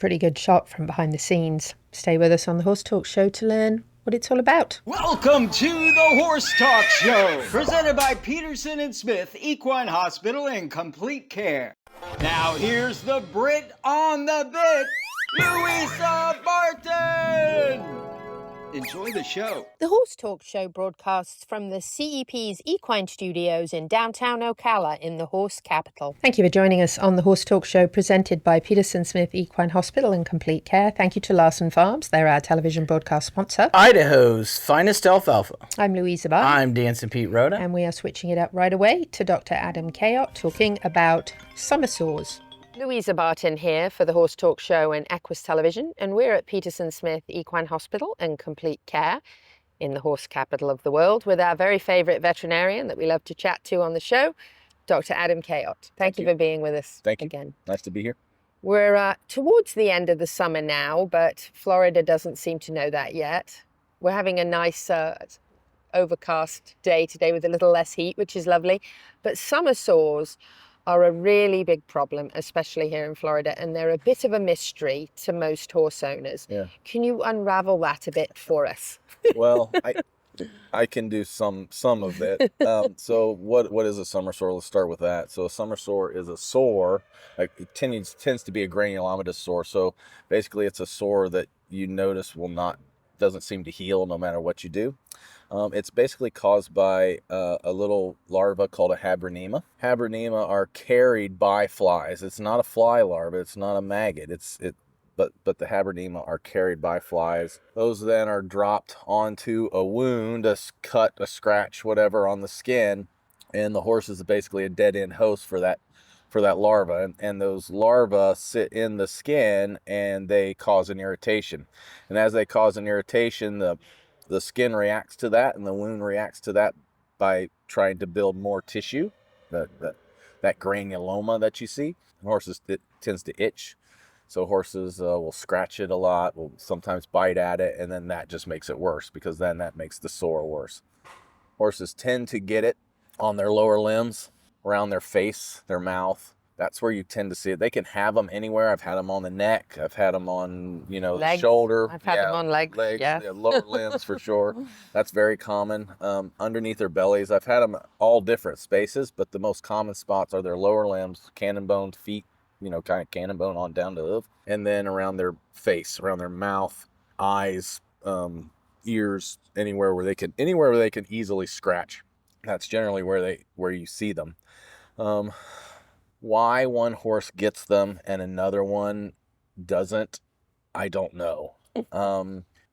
Pretty good shot from behind the scenes. Stay with us on the Horse Talk Show to learn what it's all about. Welcome to the Horse Talk Show, presented by Peterson and Smith Equine Hospital and Complete Care. Now here's the Brit on the bit, Louisa Barton. Enjoy the show. The Horse Talk Show broadcasts from the CEP's Equine Studios in downtown Ocala in the horse capital. Thank you for joining us on the Horse Talk Show presented by Peterson Smith Equine Hospital and Complete Care. Thank you to Larson Farms. They're our television broadcast sponsor. Idaho's finest alfalfa. I'm Louisa Barton. I'm Dancing Pete Rhoda. And we are switching it up right away to Dr. Adam Kayott talking about summer sores. Louisa Barton here for the Horse Talk Show and Equus Television, and we're at Peterson Smith Equine Hospital and Complete Care in the horse capital of the world with our very favourite veterinarian that we love to chat to on the show, Dr. Adam Kayott. Thank you for being with us again. Nice to be here. We're towards the end of the summer now, but Florida doesn't seem to know that yet. We're having a nice overcast day today with a little less heat, which is lovely, but summer sores are a really big problem, especially here in Florida, and they're a bit of a mystery to most horse owners. Yeah. Can you unravel that a bit for us? Well, I can do some of it. So what is a summer sore? Let's start with that. So a summer sore is a sore. It tends to be a granulomatous sore. So basically, it's a sore that you notice doesn't seem to heal no matter what you do. It's basically caused by a little larva called a habronema. Habronema are carried by flies. It's not a fly larva. It's not a maggot. But the habronema are carried by flies. Those then are dropped onto a wound, a cut, a scratch, whatever on the skin, and the horse is basically a dead-end host for that larva, and those larvae sit in the skin and they cause an irritation. And as they cause an irritation, the skin reacts to that, and the wound reacts to that by trying to build more tissue, that granuloma that you see. Horses, it tends to itch, so horses will scratch it a lot, will sometimes bite at it, and then that just makes it worse, because then that makes the sore worse. Horses tend to get it on their lower limbs, around their face, their mouth. That's where you tend to see it. They can have them anywhere. I've had them on the neck. I've had them on, the shoulder. I've had them on legs. Yeah. Lower limbs for sure. That's very common. Underneath their bellies. I've had them all different spaces, but the most common spots are their lower limbs, cannon bone, feet, kind of cannon bone on down to the hoof, and then around their face, around their mouth, eyes, ears, anywhere where they can easily scratch. That's generally where you see them. Why one horse gets them and another one doesn't, I don't know.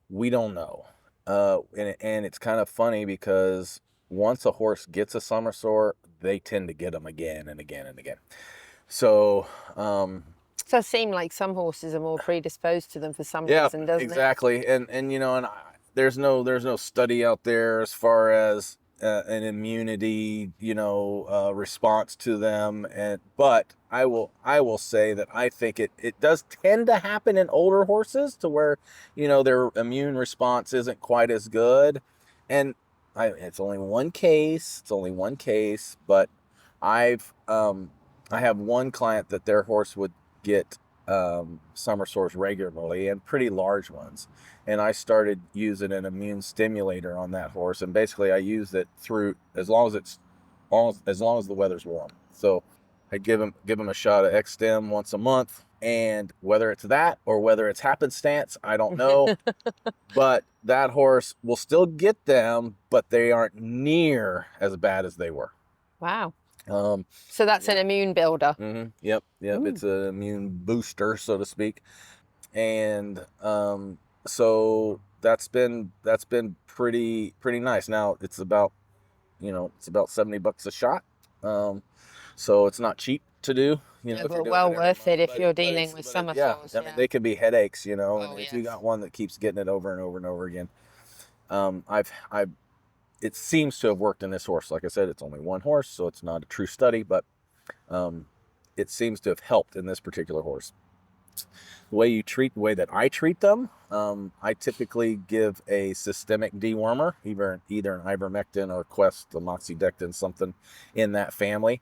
We don't know. And it's kind of funny because once a horse gets a summer sore, they tend to get them again and again and again. So, It does seem like some horses are more predisposed to them for some reason, doesn't it? Exactly. And there's no study out there as far as an immunity, response to them, but I will say that I think it does tend to happen in older horses to where their immune response isn't quite as good, and it's only one case, but I have one client that their horse would get summer sores regularly, and pretty large ones, and I started using an immune stimulator on that horse, and basically I used it through as long as the weather's warm. So I give him a shot of X-Stim once a month, and whether it's that or whether it's happenstance, I don't know, but that horse will still get them, but they aren't near as bad as they were. Wow. So that's an immune builder. Mm-hmm. Yep. It's an immune booster, so to speak. And so that's been pretty nice. Now it's about $70 a shot. So it's not cheap to do. But well worth it if you're dealing with summer sores. I mean, they can be headaches, and if you got one that keeps getting it over and over and over again. It seems to have worked in this horse. Like I said, it's only one horse, so it's not a true study, but it seems to have helped in this particular horse. The way that I treat them, I typically give a systemic dewormer, either an ivermectin or Quest, the moxidectin, something in that family.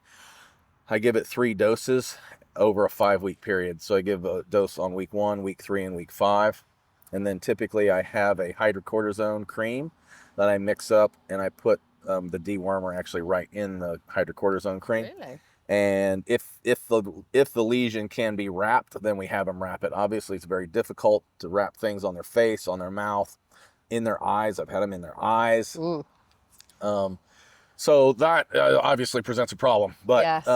I give it 3 doses over a 5-week period. So I give a dose on week 1, week 3, and week 5. And then typically I have a hydrocortisone cream that I mix up, and I put the dewormer actually right in the hydrocortisone cream. Really? And if the lesion can be wrapped, then we have them wrap it. Obviously, it's very difficult to wrap things on their face, on their mouth, in their eyes. I've had them in their eyes. Ooh. So that obviously presents a problem. But Yes.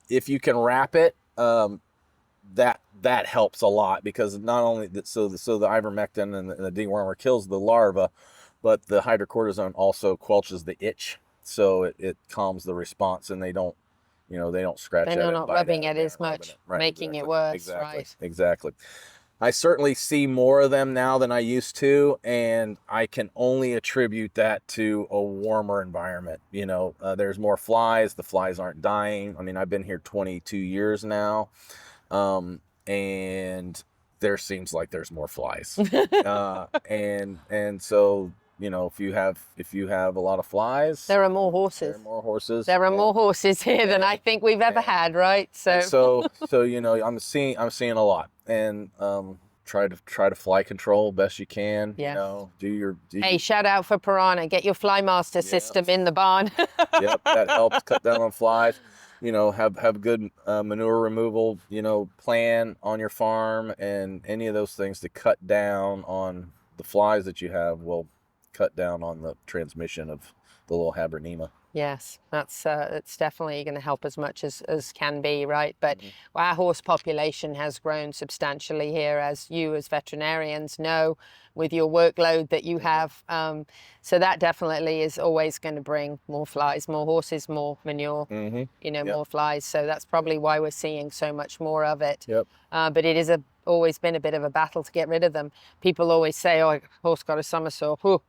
If you can wrap it, that helps a lot, because not only so the ivermectin and the dewormer kills the larva, but the hydrocortisone also quelches the itch, so it calms the response, and they don't scratch at it. They're not rubbing it as much, Right, making exactly, it worse. exactly, Right. Exactly. I certainly see more of them now than I used to, and I can only attribute that to a warmer environment. There's more flies. The flies aren't dying. I mean, I've been here 22 years now, and there seems like there's more flies. And so, if you have a lot of flies, There are more horses. there are more horses. There are more horses here than I think we've ever had, right? So I'm seeing a lot, and try to fly control best you can. Yes. Hey, shout out for Piranha. Get your Fly Master system in the barn. Yep, that helps cut down on flies. Have good manure removal, plan on your farm, and any of those things to cut down on the flies that you have will cut down on the transmission of the little Habernema. Yes, that's definitely going to help as much as can be, right? But our horse population has grown substantially here, as you as veterinarians know, with your workload that you have. So that definitely is always going to bring more flies, more horses, more manure, more flies. So that's probably why we're seeing so much more of it. Yep. But it is always been a bit of a battle to get rid of them. People always say, "Oh, a horse got a summer sore." Whew.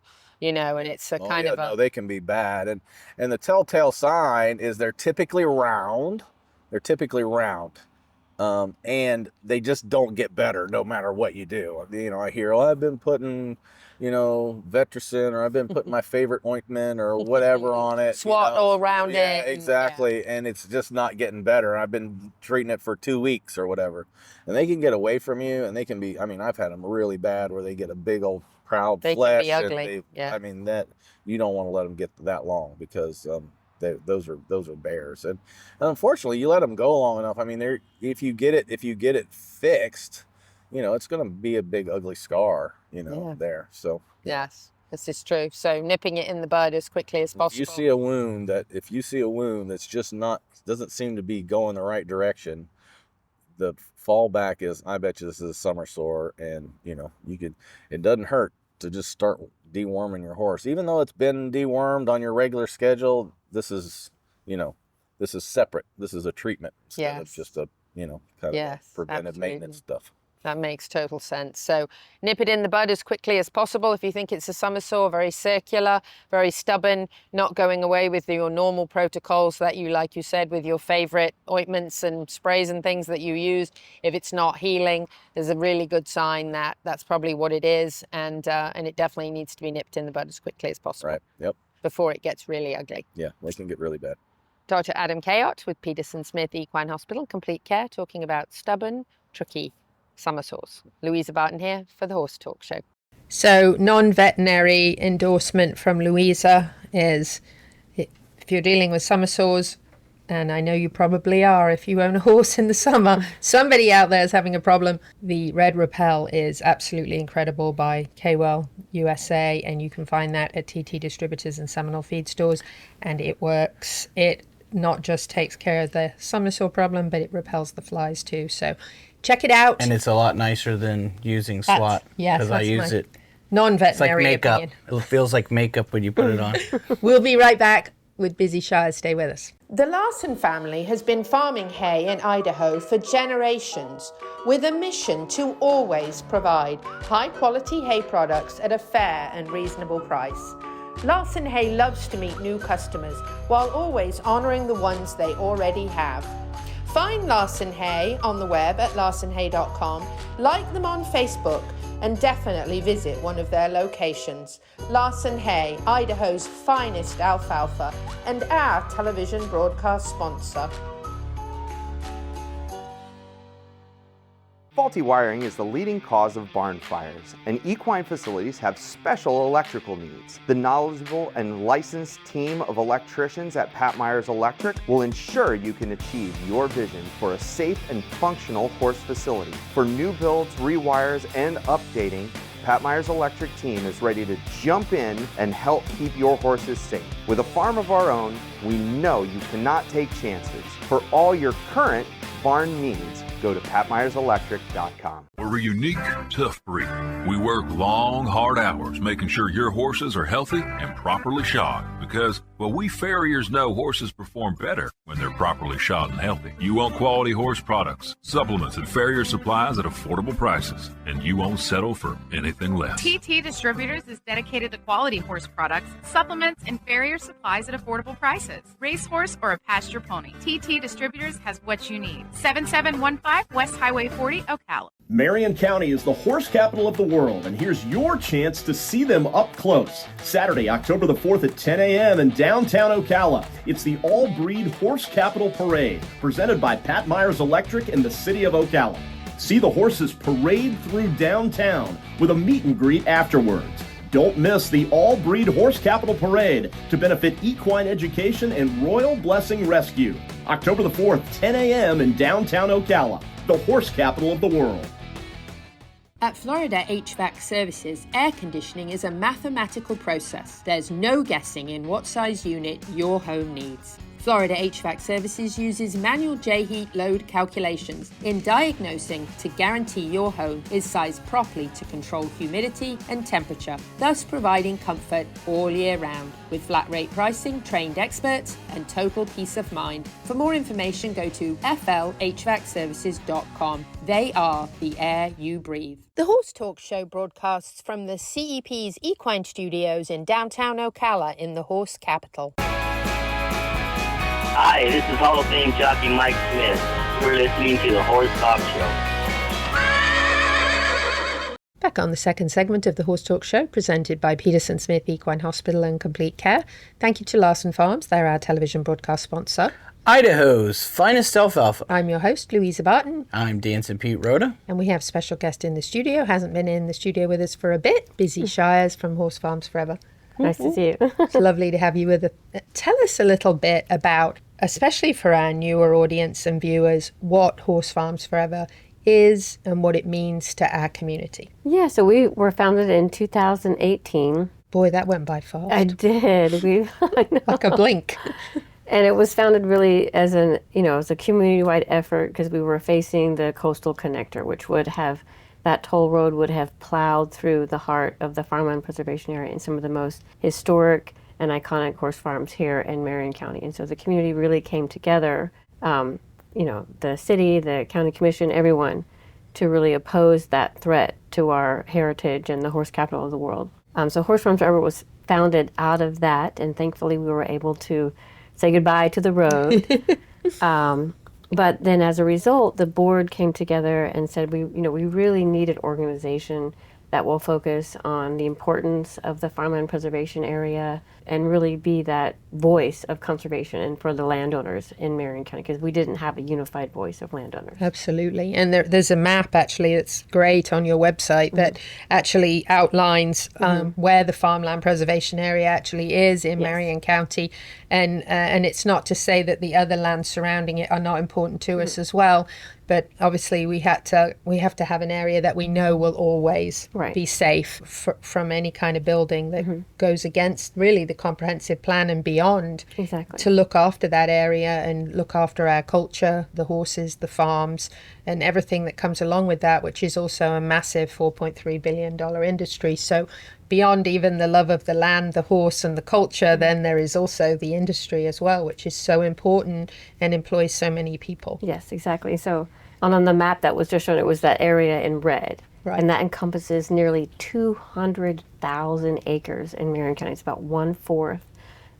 And it's a kind of they can be bad. And the telltale sign is they're typically round. And they just don't get better no matter what you do. I hear, I've been putting, Vetricin, or I've been putting my favorite ointment or whatever on it. SWAT all around it. Yeah, exactly. And it's just not getting better. I've been treating it for 2 weeks or whatever. And they can get away from you, and they can be, I've had them really bad where they get a big old proud They flesh. can be ugly. That you don't want to let them get that long, because those are bears, and unfortunately you let them go long enough. If you get it fixed, it's going to be a big ugly scar, there. So yes, this is true. So nipping it in the bud as quickly as possible. If you see a wound that's just doesn't seem to be going the right direction, the fallback is, I bet you this is a summer sore, and it doesn't hurt to just start deworming your horse, even though it's been dewormed on your regular schedule. This is separate. This is a treatment instead of just a kind of preventive maintenance stuff. That makes total sense. So nip it in the bud as quickly as possible. If you think it's a summer sore, very circular, very stubborn, not going away with your normal protocols that you, like you said, with your favorite ointments and sprays and things that you use. If it's not healing, there's a really good sign that that's probably what it is. And it definitely needs to be nipped in the bud as quickly as possible. Right. Yep. Before it gets really ugly. Yeah, they can get really bad. Dr. Adam Kayott with Peterson Smith Equine Hospital, Complete Care, talking about stubborn, tricky summer sores. Louisa Barton here for the Horse Talk Show. So non-veterinary endorsement from Louisa is, if you're dealing with summer sores, and I know you probably are if you own a horse in the summer, somebody out there is having a problem. The Red Repel is absolutely incredible by Kwell USA, and you can find that at TT distributors and Seminole feed stores, and it works. It not just takes care of the summer sore problem, but it repels the flies too. So check it out. And it's a lot nicer than using SWAT. Yes, because I use it. Non-veterinary It's like makeup. opinion. It feels like makeup when you put it on. We'll be right back with Busy Shires. Stay with us. The Larson family has been farming hay in Idaho for generations, with a mission to always provide high-quality hay products at a fair and reasonable price. Larson Hay loves to meet new customers while always honoring the ones they already have. Find Larson Hay on the web at larsonhay.com, like them on Facebook, and definitely visit one of their locations. Larson Hay, Idaho's finest alfalfa, and our television broadcast sponsor. Faulty wiring is the leading cause of barn fires, and equine facilities have special electrical needs. The knowledgeable and licensed team of electricians at Pat Myers Electric will ensure you can achieve your vision for a safe and functional horse facility. For new builds, rewires, and updating, Pat Myers Electric team is ready to jump in and help keep your horses safe. With a farm of our own, we know you cannot take chances. For all your current barn needs, go to patmyerselectric.com. We're a unique, tough breed. We work long, hard hours making sure your horses are healthy and properly shod because, well, we farriers know horses perform better when they're properly shod and healthy. You want quality horse products, supplements, and farrier supplies at affordable prices, and you won't settle for anything less. TT Distributors is dedicated to quality horse products, supplements, and farrier supplies at affordable prices. Racehorse or a pasture pony, TT Distributors has what you need. 7715 West Highway 40, Ocala. Marion County is the horse capital of the world, and here's your chance to see them up close. Saturday, October the 4th at 10 a.m. in downtown Ocala. It's the All-Breed Horse Capital Parade, presented by Pat Myers Electric in the city of Ocala. See the horses parade through downtown with a meet and greet afterwards. Don't miss the All-Breed Horse Capital Parade to benefit equine education and Royal Blessing Rescue. October the 4th, 10 a.m. in downtown Ocala, the horse capital of the world. At Florida HVAC Services, air conditioning is a mathematical process. There's no guessing in what size unit your home needs. Florida HVAC Services uses manual J-heat load calculations in diagnosing to guarantee your home is sized properly to control humidity and temperature, thus providing comfort all year round. With flat rate pricing, trained experts, and total peace of mind. For more information, go to flhvacservices.com. They are the air you breathe. The Horse Talk Show broadcasts from the CEP's Equine Studios in downtown Ocala in the horse capital. Hi, this is Hall of Fame jockey Mike Smith. You're listening to the Horse Talk Show. Back on the second segment of the Horse Talk Show, presented by Peterson Smith Equine Hospital and Complete Care. Thank you to Larson Farms, they're our television broadcast sponsor. Idaho's finest alfalfa. I'm your host, Louisa Barton. I'm Dancing Pete Rhoda. And we have a special guest in the studio, hasn't been in the studio with us for a bit, Busy Shires from Horse Farms Forever. Nice to see you. It's lovely to have you with us. Tell us a little bit about, especially for our newer audience and viewers, what Horse Farms Forever is and what it means to our community. Yeah, so we were founded in 2018. Boy, that went by fast. I did. Like a blink. And it was founded really as as a community-wide effort because we were facing the coastal connector, which would have, that toll road would have plowed through the heart of the farmland preservation area and some of the most historic and iconic horse farms here in Marion County. And so the community really came together, the city, the county commission, everyone, to really oppose that threat to our heritage and the horse capital of the world. So Horse Farms Forever was founded out of that, and thankfully we were able to say goodbye to the road. But then as a result, the board came together and said we really need an organization that will focus on the importance of the farmland preservation area and really be that voice of conservation and for the landowners in Marion County, because we didn't have a unified voice of landowners. Absolutely. And there's a map actually that's great on your website that actually outlines where the farmland preservation area actually is in Marion County. And it's not to say that the other lands surrounding it are not important to us as well. But obviously we have to have an area that we know will always be safe from any kind of building that goes against really the comprehensive plan and beyond. Exactly. To look after that area and look after our culture, the horses, the farms, and everything that comes along with that, which is also a massive $4.3 billion industry. So beyond even the love of the land, the horse, and the culture, then there is also the industry as well, which is so important and employs so many people. Yes, exactly. So on the map that was just shown, it was that area in red. Right. And that encompasses nearly 200,000 acres in Marion County. It's about 1/4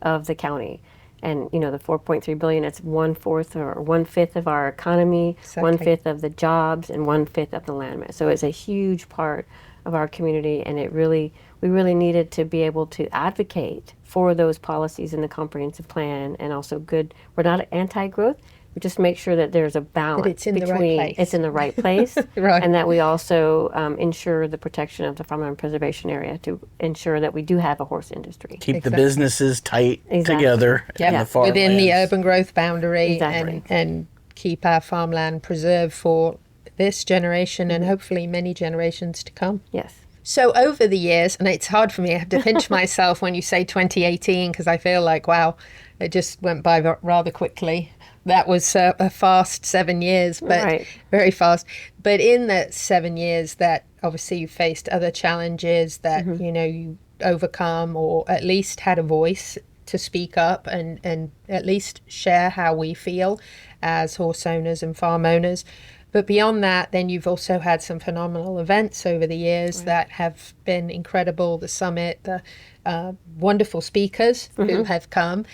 of the county. And, the 4.3 billion, it's 1/4 or 1/5 of our economy, Exactly. 1/5 of the jobs, and 1/5 of the land mass. So it's a huge part of our community, and we really needed to be able to advocate for those policies in the comprehensive plan, and also we're not anti-growth, just make sure that there's a balance it's in the right between place. it's in the right place, Right. and that we also ensure the protection of the farmland preservation area to ensure that we do have a horse industry. Keep the Exactly. businesses tight together and the farmlands. Within the urban growth boundary, Exactly. and keep our farmland preserved for this generation and hopefully many generations to come. Yes. So over the years, and it's hard for me, I have to pinch myself when you say 2018 because I feel like, wow, it just went by rather quickly. That was a fast 7 years, but very fast. But in that 7 years that obviously you faced other challenges that, you overcome or at least had a voice to speak up and at least share how we feel as horse owners and farm owners. But beyond that, then you've also had some phenomenal events over the years that have been incredible. The summit, the wonderful speakers who have come.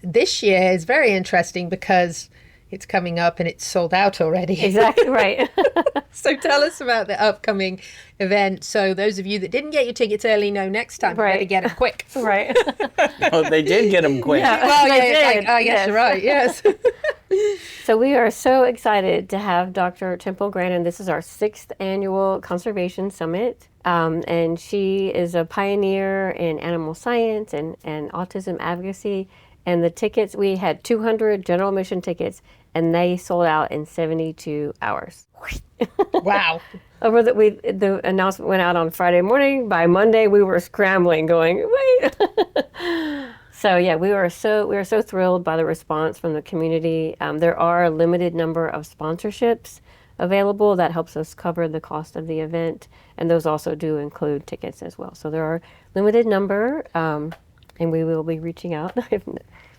This year is very interesting because it's coming up and it's sold out already. Exactly right. So tell us about the upcoming event. So those of you that didn't get your tickets early know next time you better get them quick. Right. Oh, they did get them quick. Yeah. Well, They yeah, did. I guess Yes. you're right. Yes. So we are so excited to have Dr. Temple Grannon. This is our 6th annual Conservation Summit. And she is a pioneer in animal science and autism advocacy. And the tickets, we had 200 general admission tickets, and they sold out in 72 hours. Wow. Over the announcement went out on Friday morning. By Monday, we were scrambling, going, wait. So yeah, we were so thrilled by the response from the community. There are a limited number of sponsorships available that helps us cover the cost of the event, and those also do include tickets as well. So there are limited number, and we will be reaching out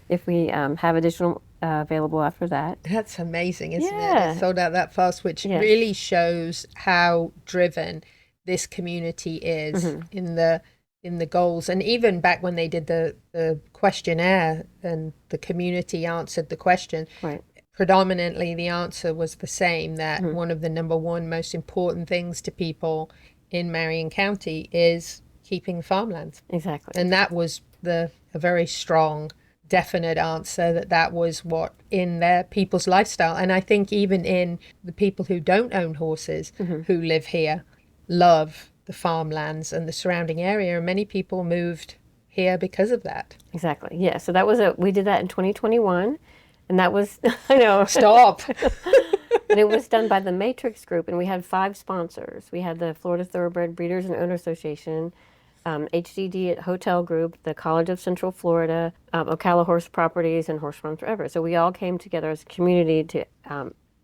if we have additional available after that. That's amazing, isn't it? Yeah. It sold out that fast, which really shows how driven this community is in the goals. And even back when they did the questionnaire and the community answered the question, predominantly the answer was the same, that one of the number one most important things to people in Marion County is keeping farmlands. Exactly. And that was a very strong, definite answer that was what in their people's lifestyle. And I think even in the people who don't own horses who live here love the farmlands and the surrounding area, and many people moved here because of that. Exactly. Yeah. So that was we did that in 2021, and that was I know. Stop. And it was done by the Matrix Group, and we had 5 sponsors. We had the Florida Thoroughbred Breeders and Owner Association, HDD Hotel Group, the College of Central Florida, Ocala Horse Properties, and Horse Farms Forever. So we all came together as a community to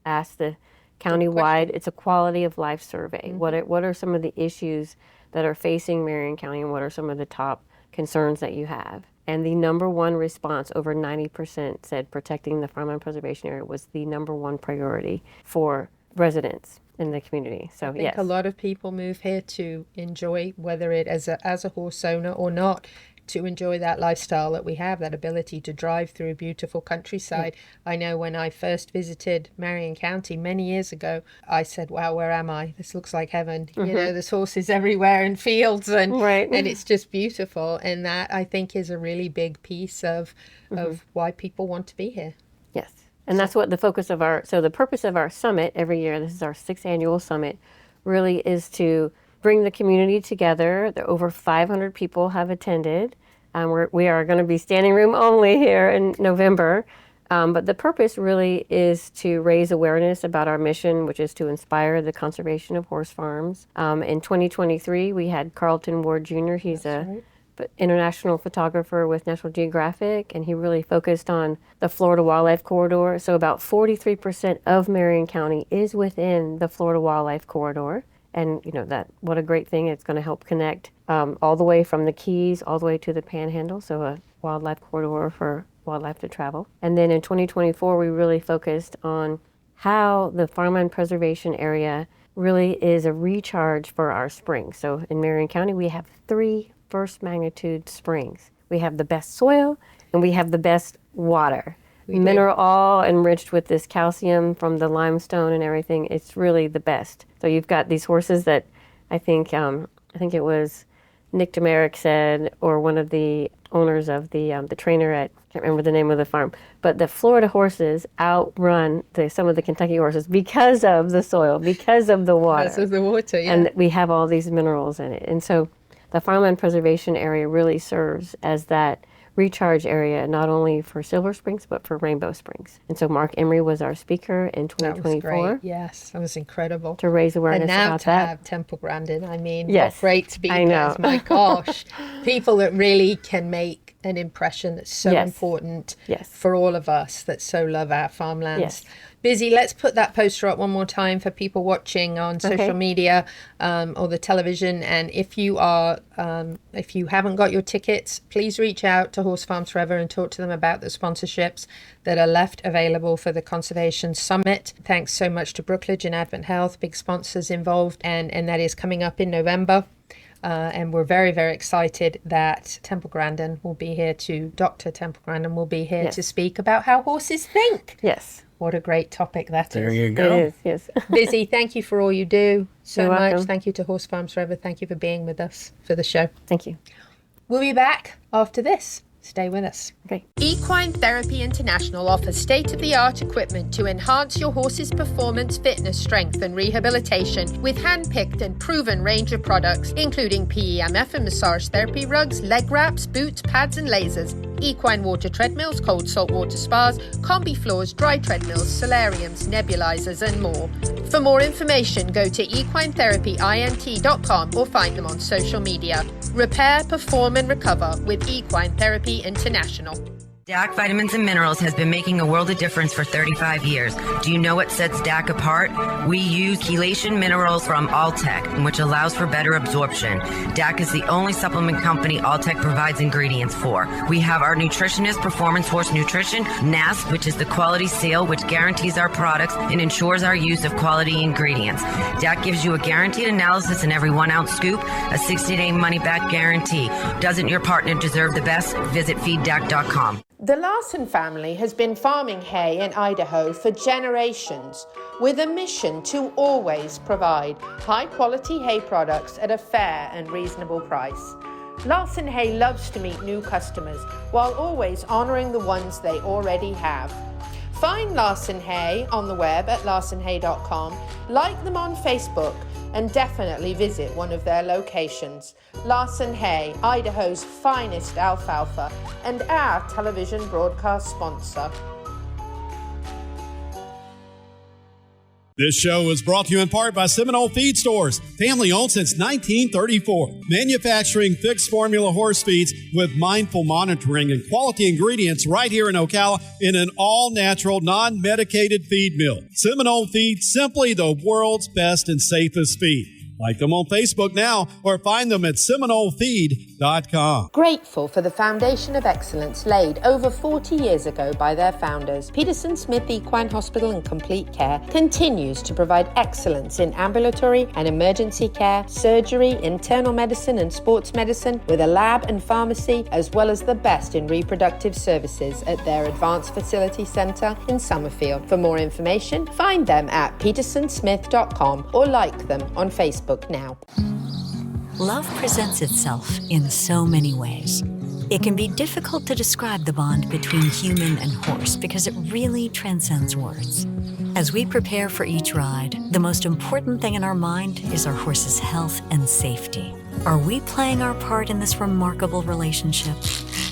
ask the countywide, it's a quality of life survey. What are some of the issues that are facing Marion County, and what are some of the top concerns that you have? And the number one response, over 90%, said protecting the farmland preservation area was the number one priority for residents in the community. So I think a lot of people move here to enjoy, whether it as a horse owner or not, to enjoy that lifestyle that we have, that ability to drive through beautiful countryside. I know when I first visited Marion County many years ago, I said, wow, where am I? This looks like heaven. You know, there's horses everywhere in fields and it's just beautiful. And that, I think, is a really big piece of why people want to be here. Yes. And that's what the focus of the purpose of our summit every year, this is our 6th annual summit, really is to bring the community together. Over 500 people have attended. We are going to be standing room only here in November. But the purpose really is to raise awareness about our mission, which is to inspire the conservation of horse farms. In 2023, we had Carlton Ward Jr. He's an international photographer with National Geographic, and he really focused on the Florida Wildlife Corridor. So about 43% of Marion County is within the Florida Wildlife Corridor. And what a great thing. It's going to help connect all the way from the Keys all the way to the Panhandle, so a wildlife corridor for wildlife to travel. And then in 2024, we really focused on how the farmland preservation area really is a recharge for our springs. So in Marion County, we have 3 first magnitude springs. We have the best soil and we have the best water. Mineral all enriched with this calcium from the limestone and everything. It's really the best. So you've got these horses that I think it was Nick Demerick said, or one of the owners of the trainer at, I can't remember the name of the farm, but the Florida horses outrun some of the Kentucky horses because of the soil, because of the water. Because of the water, yeah. And we have all these minerals in it. And so the farmland preservation area really serves as that recharge area, not only for Silver Springs, but for Rainbow Springs. And so Mark Emery was our speaker in 2024. That was great. Yes, that was incredible. To raise awareness about that. And now to have Temple Grandin, I mean, yes, what great speakers. I know. My gosh. People that really can make an impression that's so important for all of us that so love our farmlands. Yes. Busy, let's put that poster up one more time for people watching on social media or the television. And if you haven't got your tickets, please reach out to Horse Farms Forever and talk to them about the sponsorships that are left available for the Conservation Summit. Thanks so much to Brookledge and Advent Health, big sponsors involved, and that is coming up in November. And we're very, very excited that Temple Grandin will be here Dr. Temple Grandin will be here to speak about how horses think. Yes. What a great topic that is. There you go. It is, yes. Busy, thank you for all you do so You're much. welcome. Thank you to Horse Farms Forever. Thank you for being with us for the show. Thank you. We'll be back after this. Stay with us. Okay. Equine Therapy International offers state-of-the-art equipment to enhance your horse's performance, fitness, strength, and rehabilitation with hand-picked and proven range of products, including PEMF and massage therapy rugs, leg wraps, boots, pads, and lasers, equine water treadmills, cold salt water spas, combi floors, dry treadmills, solariums, nebulizers, and more. For more information, go to equinetherapyint.com or find them on social media. Repair, perform, and recover with Equine Therapy International. DAC Vitamins and Minerals has been making a world of difference for 35 years. Do you know what sets DAC apart? We use chelation minerals from Alltech, which allows for better absorption. DAC is the only supplement company Alltech provides ingredients for. We have our nutritionist, Performance Horse Nutrition, NASP, which is the quality seal, which guarantees our products and ensures our use of quality ingredients. DAC gives you a guaranteed analysis in every 1 ounce scoop, a 60-day money-back guarantee. Doesn't your partner deserve the best? Visit feeddac.com. The Larson family has been farming hay in Idaho for generations with a mission to always provide high-quality hay products at a fair and reasonable price. Larson Hay loves to meet new customers while always honoring the ones they already have. Find Larson Hay on the web at larsonhay.com, like them on Facebook, and definitely visit one of their locations. Larson Hay, Idaho's finest alfalfa, and our television broadcast sponsor. This show is brought to you in part by Seminole Feed Stores, family owned since 1934, manufacturing fixed formula horse feeds with mindful monitoring and quality ingredients right here in Ocala in an all-natural, non-medicated feed mill. Seminole Feed, simply the world's best and safest feed. Like them on Facebook now or find them at seminolefeed.com. Grateful for the foundation of excellence laid over 40 years ago by their founders, Peterson Smith Equine Hospital and Complete Care continues to provide excellence in ambulatory and emergency care, surgery, internal medicine and sports medicine with a lab and pharmacy, as well as the best in reproductive services at their Advanced Facility Center in Summerfield. For more information, find them at petersonsmith.com or like them on Facebook now. Love presents itself in so many ways. It can be difficult to describe the bond between human and horse because it really transcends words. As we prepare for each ride, the most important thing in our mind is our horse's health and safety. Are we playing our part in this remarkable relationship?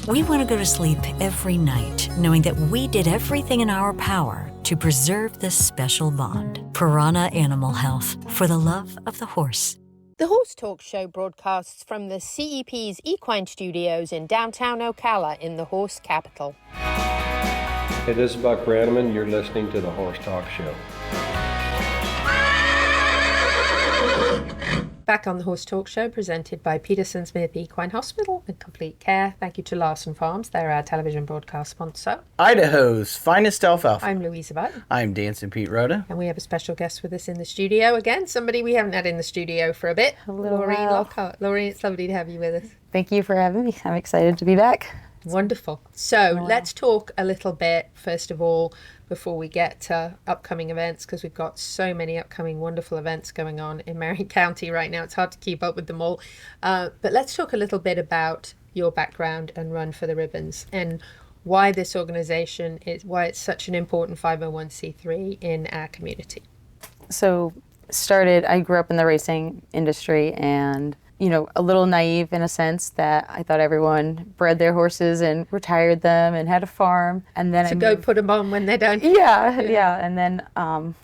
We want to go to sleep every night knowing that we did everything in our power to preserve this special bond. Piranha Animal Health, for the love of the horse. The Horse Talk Show broadcasts from the CEP's Equine Studios in downtown Ocala in the horse capital. Hey, this is Buck Brannaman. You're listening to the Horse Talk Show. Back on the Horse Talk Show, presented by Peterson Smith Equine Hospital and Complete Care. Thank you to Larson Farms. They're our television broadcast sponsor. Idaho's finest alfalfa. I'm Louisa Barton. I'm Dancing Pete Rhoda. And we have a special guest with us in the studio. Again, somebody we haven't had in the studio for a bit. Laureen Lockhart. Laureen, it's lovely to have you with us. Thank you for having me. I'm excited to be back. Wonderful. So let's talk a little bit, first of all, before we get to upcoming events, because we've got so many upcoming wonderful events going on in Marion County right now. It's hard to keep up with them all. But let's talk a little bit about your background and Run for the Ribbons and why this organization is, why it's such an important 501c3 in our community. So I grew up in the racing industry and, you know, a little naive in a sense that I thought everyone bred their horses and retired them and had a farm. And then So go put them on when they're done. Yeah. And then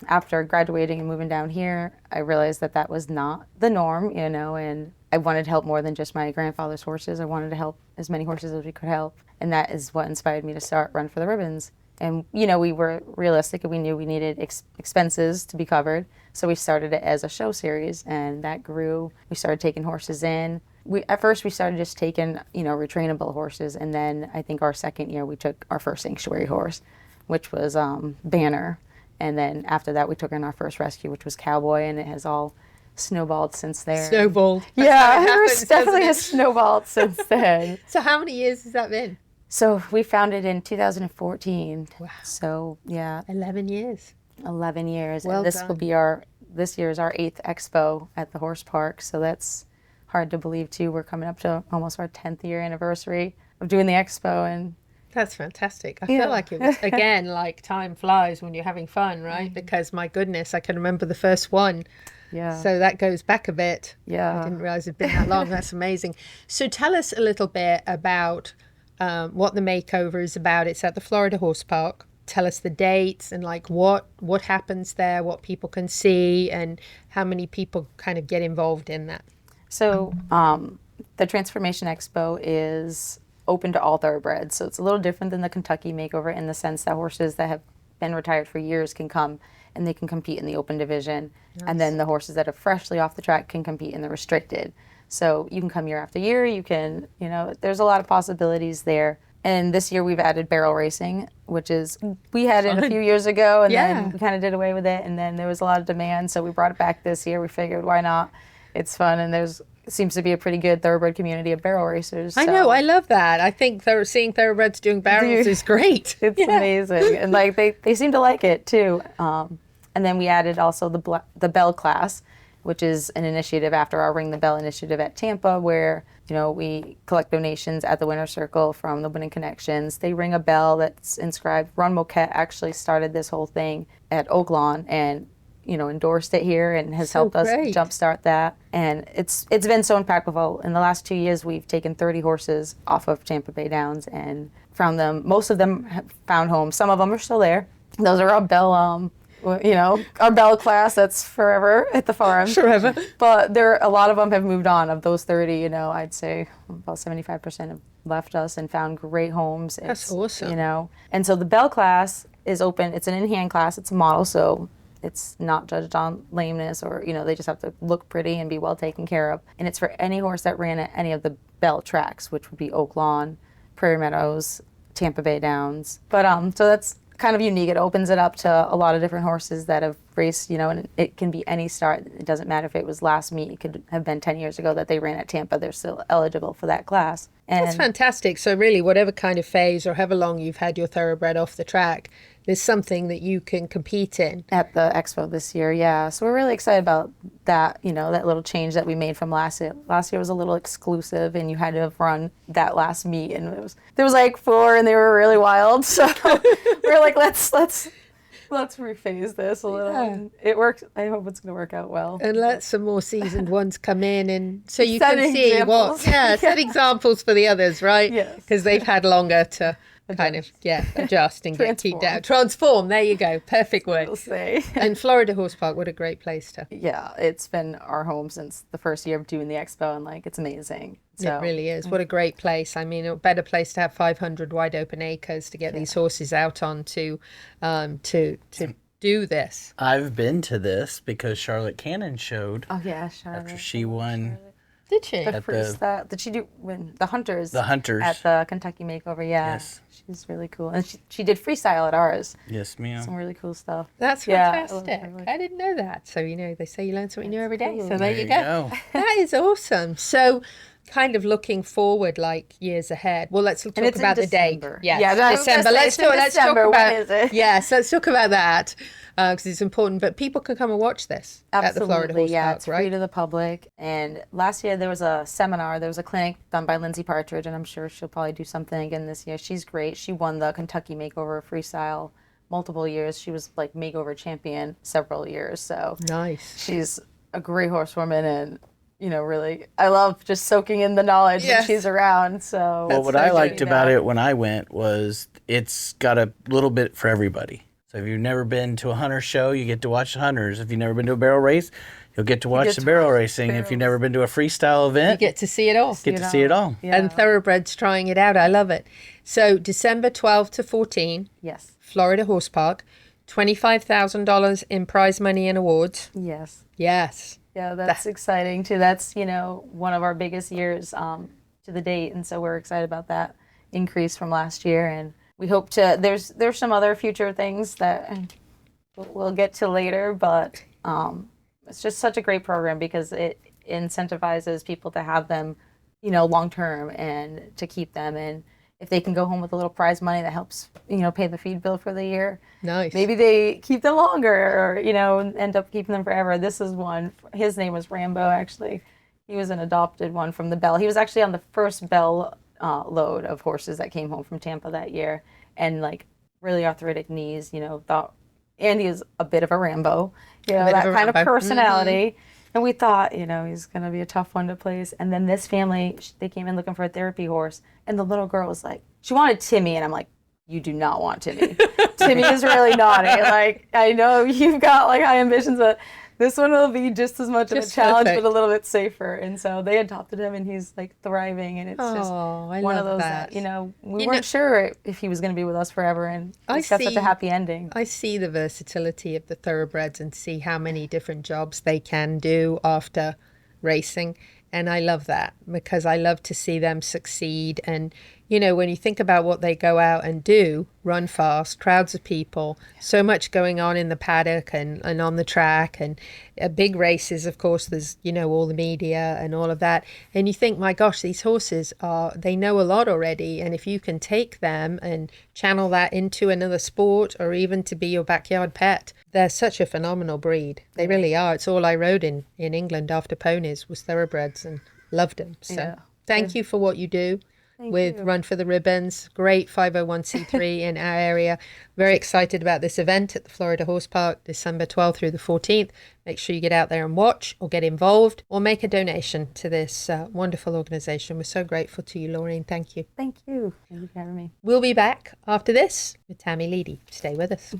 after graduating and moving down here, I realized that that was not the norm, you know, and I wanted to help more than just my grandfather's horses. I wanted to help as many horses as we could help. And that is what inspired me to start Run for the Ribbons. And, you know, we were realistic and we knew we needed expenses to be covered. So we started it as a show series and that grew. We started taking horses in. At first we started just taking, you know, retrainable horses. And then I think our second year we took our first sanctuary horse, which was Banner. And then after that we took in our first rescue, which was Cowboy, and it has all snowballed since there. Snowballed. Yeah, it definitely has snowballed since then. So how many years has that been? So we founded in 2014. Wow. So yeah. 11 years. 11 years. Well and this done. will be this year is our 8th expo at the horse park. So that's hard to believe too. We're coming up to almost our 10th year anniversary of doing the expo, and that's fantastic. I feel like it was, again, like time flies when you're having fun, right? Because my goodness, I can remember the first one. Yeah. So that goes back a bit. Yeah. I didn't realize it'd been that long. That's amazing. So tell us a little bit about what the makeover is about. It's at the Florida Horse Park. Tell us the dates and like what happens there, what people can see, and how many people kind of get involved in that. So the Transformation Expo is open to all thoroughbreds. So it's a little different than the Kentucky makeover in the sense that horses that have been retired for years can come and they can compete in the open division. Nice. And then the horses that are freshly off the track can compete in the restricted. So you can come year after year. You can, you know, there's a lot of possibilities there. And this year we've added barrel racing, which is, we had it a few years ago and then we kind of did away with it. And then there was a lot of demand. So we brought it back this year. We figured, why not? It's fun. And seems to be a pretty good thoroughbred community of barrel racers. I know, I love that. I think seeing thoroughbreds doing barrels is great. It's amazing. And like they seem to like it too. And then we added also the Bell class, which is an initiative after our Ring the Bell initiative at Tampa, where, you know, we collect donations at the Winner's Circle from the Winning Connections. They ring a bell that's inscribed. Ron Moquette actually started this whole thing at Oak Lawn and, you know, endorsed it here and has helped us jumpstart that. And it's been so impactful. In the last 2 years, we've taken 30 horses off of Tampa Bay Downs and found them. Most of them have found homes. Some of them are still there. Those are our Bell, you know, our Bell class that's forever at the farm. Forever. But a lot of them have moved on. Of those 30, you know, I'd say about 75% have left us and found great homes. That's awesome. You know, and so the Bell class is open. It's an in-hand class. It's a model, so it's not judged on lameness or, you know, they just have to look pretty and be well taken care of. And it's for any horse that ran at any of the Bell tracks, which would be Oak Lawn, Prairie Meadows, Tampa Bay Downs. But so that's kind of unique. It opens it up to a lot of different horses that have raced, you know, and it can be any start. It doesn't matter if it was last meet. It could have been 10 years ago that they ran at Tampa. They're still eligible for that class. And that's fantastic. So really, whatever kind of phase or however long you've had your thoroughbred off the track, there's something that you can compete in. At the expo this year, yeah. So we're really excited about that, you know, that little change that we made from last year. Last year was a little exclusive and you had to have run that last meet, and there was like 4 and they were really wild. So we were like, let's rephase this a little. Yeah. It works. I hope it's going to work out well. And let some more seasoned ones come in, and so you can see set examples for the others, right? Yes. Because they've had longer to kind of adjust and get teed down. Transform. There you go. Perfect word. We'll say. And Florida Horse Park, what a great place to. Yeah, it's been our home since the first year of doing the expo, and like it's amazing. So, it really is. What a great place. I mean, a better place to have 500 wide open acres to get these horses out on to do this. I've been to this because Charlotte Cannon showed. Oh yeah, Charlotte. After she won. Did she? Did she do win the Hunters? The Hunters. At the Kentucky Makeover, yeah. Yes. She's really cool. And she did freestyle at ours. Yes, ma'am. Some really cool stuff. That's fantastic. I didn't know that. So, you know, they say you learn something new every day. So there you go. That is awesome. So kind of looking forward like years ahead. Well, let's talk about the date. Yes, Yeah, December. Let's talk about when is it? Yes, let's talk about that because it's important. But people can come and watch this at the Florida Horse Park, it's free to the public. And last year there was a seminar, there was a clinic done by Lindsay Partridge, and I'm sure she'll probably do something again this year. She's great. She won the Kentucky Makeover Freestyle multiple years. She was like makeover champion several years. So nice. She's a great horsewoman, and really, I love just soaking in the knowledge when she's around. So well, what I liked about it when I went was it's got a little bit for everybody. So if you've never been to a hunter show, you get to watch the hunters. If you've never been to a barrel race, you'll get to watch the barrel racing. If you've never been to a freestyle event, you get to see it all. See it all. Yeah. And thoroughbreds trying it out. I love it. So December 12 to 14. Yes. Florida Horse Park. $25,000 in prize money and awards. Yes. Yes. Yeah, that's exciting too. That's, one of our biggest years to the date. And so we're excited about that increase from last year. And we hope to, there's some other future things that we'll get to later, but it's just such a great program because it incentivizes people to have them, long term and to keep them. And if they can go home with a little prize money that helps, pay the feed bill for the year. Nice. Maybe they keep them longer or, end up keeping them forever. This is one. His name was Rambo, actually. He was an adopted one from the Bell. He was actually on the first Bell load of horses that came home from Tampa that year. And, really arthritic knees, thought Andy is a bit of a Rambo, that kind of personality. Mm-hmm. And we thought, he's going to be a tough one to place. And then this family, they came in looking for a therapy horse. And the little girl was like, she wanted Timmy. And I'm like, you do not want Timmy. Timmy is really naughty. I know you've got high ambitions, but this one will be just as much of a challenge, but a little bit safer. And so they adopted him, and he's thriving. And it's just one of those that we weren't sure if he was going to be with us forever. And it's got such a happy ending. I see the versatility of the thoroughbreds and see how many different jobs they can do after racing. And I love that because I love to see them succeed. And, when you think about what they go out and do, run fast, crowds of people, so much going on in the paddock and on the track and big races, of course, there's, all the media and all of that. And you think, my gosh, these horses they know a lot already. And if you can take them and channel that into another sport or even to be your backyard pet, they're such a phenomenal breed. They really are. It's all I rode in England after ponies was thoroughbreds and loved them. So thank you for what you do. With Run for the Ribbons, great 501c3 in our area. Very excited about this event at the Florida Horse Park, December 12th through the 14th. Make sure you get out there and watch or get involved or make a donation to this wonderful organization. We're so grateful to you, Laureen. Thank you. Thank you. Thank you for having me. We'll be back after this with Tammy Leedy. Stay with us.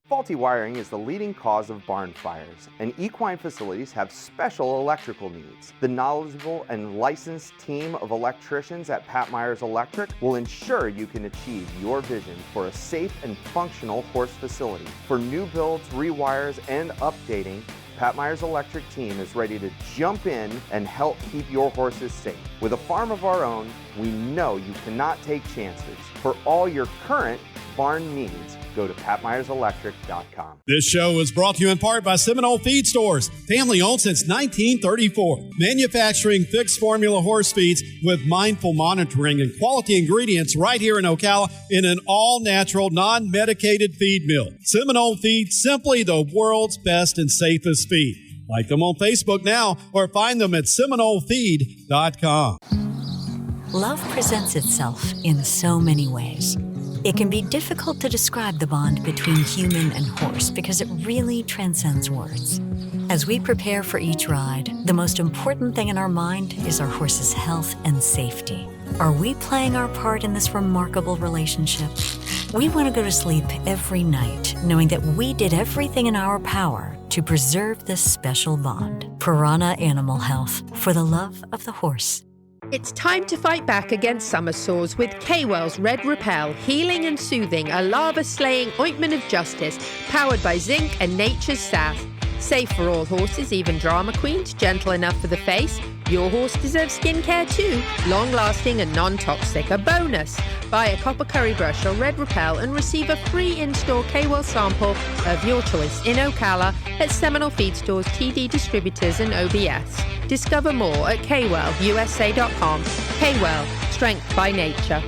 Faulty wiring is the leading cause of barn fires, and equine facilities have special electrical needs. The knowledgeable and licensed team of electricians at Pat Myers Electric will ensure you can achieve your vision for a safe and functional horse facility. For new builds, rewires, and updating, Pat Myers Electric team is ready to jump in and help keep your horses safe. With a farm of our own, we know you cannot take chances. For all your current barn needs, go to PatMyersElectric.com. This show is brought to you in part by Seminole Feed Stores, family owned since 1934. Manufacturing fixed formula horse feeds with mindful monitoring and quality ingredients right here in Ocala in an all-natural, non-medicated feed mill. Seminole Feed, simply the world's best and safest feed. Like them on Facebook now or find them at SeminoleFeed.com. Love presents itself in so many ways. It can be difficult to describe the bond between human and horse because it really transcends words. As we prepare for each ride, the most important thing in our mind is our horse's health and safety. Are we playing our part in this remarkable relationship? We want to go to sleep every night knowing that we did everything in our power to preserve this special bond. Piranha Animal Health, for the love of the horse. It's time to fight back against summer sores with K-Well's Red Repel, healing and soothing, a lava-slaying ointment of justice, powered by zinc and nature's south. Safe for all horses, even drama queens, gentle enough for the face. Your horse deserves skincare too. Long-lasting and non-toxic. A bonus. Buy a copper curry brush or red repel and receive a free in-store K-Well sample of your choice in Ocala at Seminole Feed Stores, TD Distributors and OBS. Discover more at kwellusa.com. K-Well, strength by nature.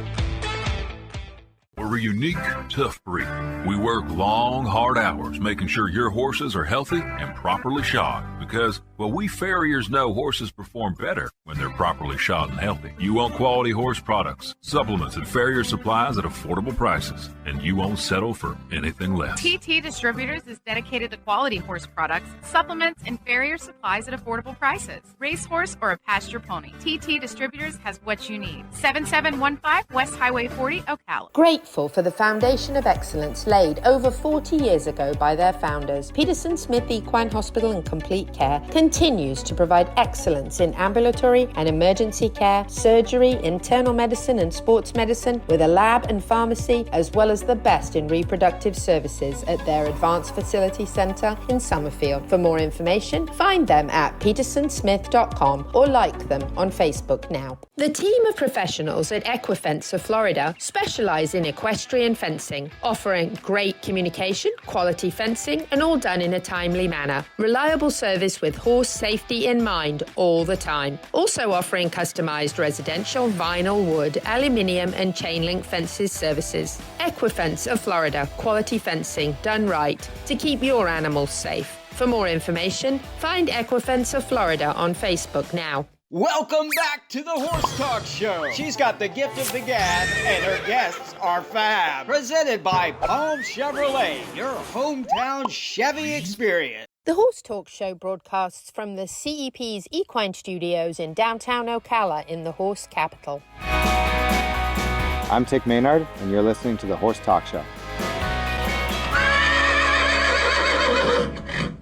We're a unique, tough breed. We work long, hard hours making sure your horses are healthy and properly shod because, well, we farriers know horses perform better when they're properly shod and healthy. You want quality horse products, supplements, and farrier supplies at affordable prices, and you won't settle for anything less. TT Distributors is dedicated to quality horse products, supplements, and farrier supplies at affordable prices. Racehorse or a pasture pony, TT Distributors has what you need. 7715 West Highway 40, Ocala. Grateful for the foundation of excellence laid over 40 years ago by their founders, Peterson Smith Equine Hospital and Complete Care continues to provide excellence in ambulatory and emergency care, surgery, internal medicine and sports medicine with a lab and pharmacy, as well as the best in reproductive services at their Advanced Facility Center in Summerfield. For more information, find them at petersonsmith.com or like them on Facebook now. The team of professionals at Equifence of Florida specialize in equestrian fencing, offering great communication, quality fencing, and all done in a timely manner. Reliable service with horse safety in mind all the time. Also offering customized residential, vinyl, wood, aluminium, and chain link fences services. Equifence of Florida, quality fencing done right to keep your animals safe. For more information, find Equifence of Florida on Facebook now. Welcome back to the Horse Talk Show. She's got the gift of the gab, and her guests are fab. Presented by Palm Chevrolet, your hometown Chevy experience. The Horse Talk Show broadcasts from the CEP's Equine Studios in downtown Ocala in the horse capital. I'm Tick Maynard, and you're listening to the Horse Talk Show.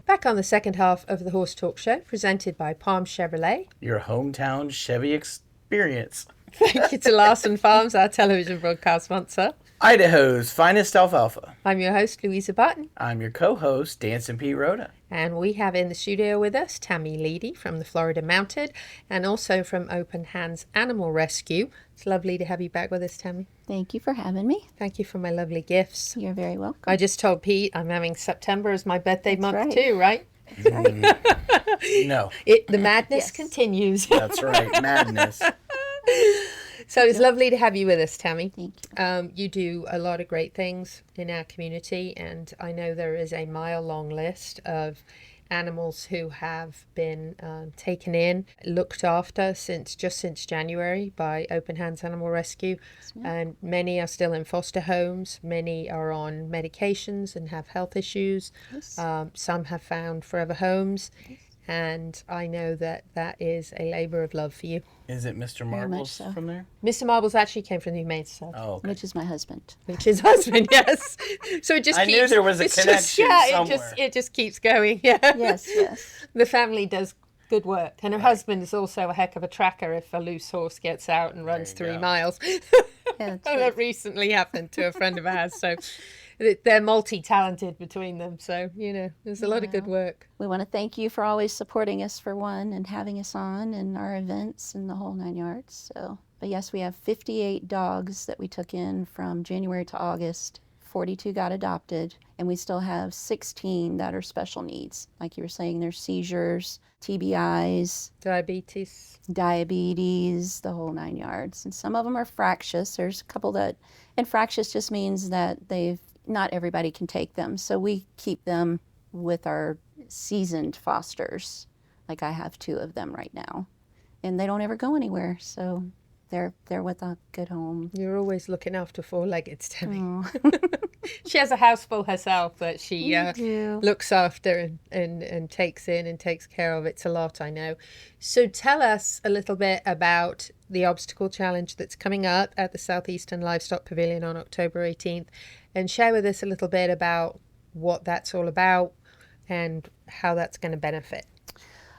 Back on the second half of the Horse Talk Show, presented by Palm Chevrolet. Your hometown Chevy experience. Thank you to Larson Farms, our television broadcast sponsor. Idaho's finest alfalfa. I'm your host, Louisa Barton. I'm your co-host, Dancing Pete Rhoda. And we have in the studio with us Tammy Leedy from the Florida Mounted and also from Open Hands Animal Rescue. It's lovely to have you back with us, Tammy. Thank you for having me. Thank you for my lovely gifts. You're very welcome. I just told Pete I'm having September as my birthday That's month right. too, right? That's right. No. The madness continues. That's right, madness. So it's lovely to have you with us, Tammy. Thank you. You do a lot of great things in our community, and I know there is a mile-long list of animals who have been taken in, looked after since January by Open Hands Animal Rescue, and many are still in foster homes. Many are on medications and have health issues. Yes. Some have found forever homes. Yes. And I know that that is a labor of love for you. Is it Mr. Marbles from there? Mr. Marbles actually came from the Humane Society. Oh, okay. Which is my husband. Which is husband, yes. So it just I knew there was a connection somewhere. It just keeps going, yeah. Yes, yes. The family does good work. And her husband is also a heck of a tracker if a loose horse gets out and runs 3 miles. Yeah, that recently happened to a friend of ours, so they're multi-talented between them, so there's a lot of good work. We want to thank you for always supporting us, for one, and having us on and our events and the whole 9 yards. But yes, we have 58 dogs that we took in from January to August. 42 got adopted, and we still have 16 that are special needs. Like you were saying, there's seizures, TBIs, diabetes, the whole 9 yards. And some of them are fractious. There's a couple that, and fractious just means that not everybody can take them. So we keep them with our seasoned fosters. Like I have 2 of them right now. And they don't ever go anywhere. So they're with a good home. You're always looking after 4-leggeds, Tammy. She has a house full herself that she looks after and takes in and takes care of. It's a lot, I know. So tell us a little bit about the obstacle challenge that's coming up at the Southeastern Livestock Pavilion on October 18th, and share with us a little bit about what that's all about and how that's going to benefit.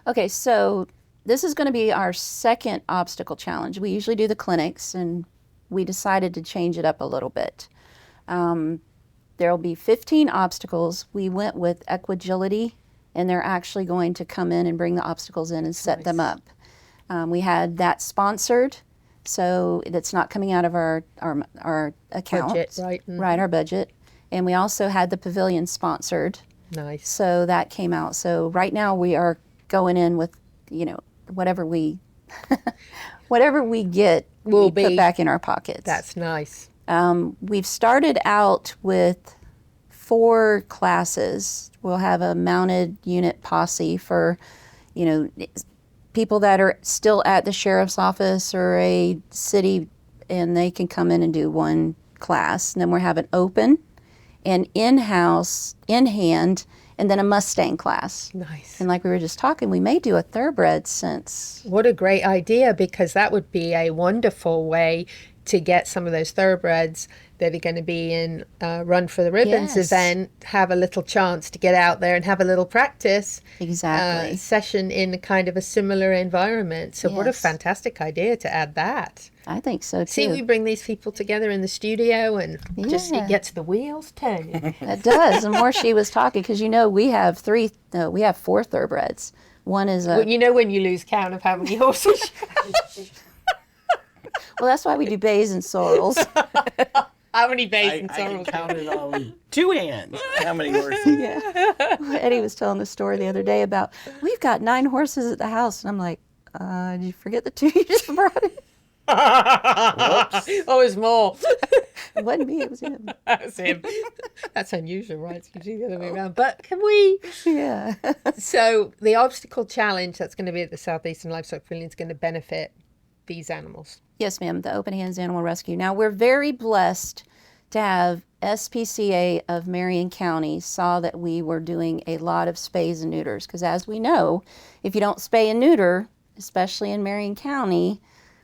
Okay, so this is going to be our second obstacle challenge. We usually do the clinics, and we decided to change it up a little bit. There will be 15 obstacles. We went with equagility and they're actually going to come in and bring the obstacles in and set them up. We had that sponsored, so it's not coming out of our account. Budget, right. Right, our budget. And we also had the pavilion sponsored. Nice. So that came out. So right now we are going in with, whatever we get, we put back in our pockets. That's nice. We've started out with 4 classes. We'll have a mounted unit posse for, people that are still at the sheriff's office or a city, and they can come in and do 1 class. And then we're having open and in-house, in-hand, and then a Mustang class. Nice. And like we were just talking, we may do a thoroughbred since. What a great idea, because that would be a wonderful way to get some of those thoroughbreds that are going to be in Run for the Ribbons event, have a little chance to get out there and have a little practice session in kind of a similar environment. So what a fantastic idea to add that. I think so too. See, we bring these people together in the studio and just it gets the wheels turning. It does. The more she was talking, because we have 4 thoroughbreds. One is a... Well, when you lose count of how many horses. Well, that's why we do bays and sorrels. How many bays and sorrels? I counted on with 2 hands. How many horses? Yeah. Eddie was telling the story the other day about, we've got 9 horses at the house. And I'm like, did you forget the 2 you just brought in? Whoops. Oh, it was more. It wasn't me, it was him. That was him. That's unusual, right? It's usually the other way around. But can we? Yeah. So the obstacle challenge that's going to be at the Southeastern Livestock Pavilion is going to benefit these animals. Yes, ma'am, the Open Hands Animal Rescue. Now, we're very blessed to have SPCA of Marion County saw that we were doing a lot of spays and neuters, because as we know, if you don't spay and neuter, especially in Marion County,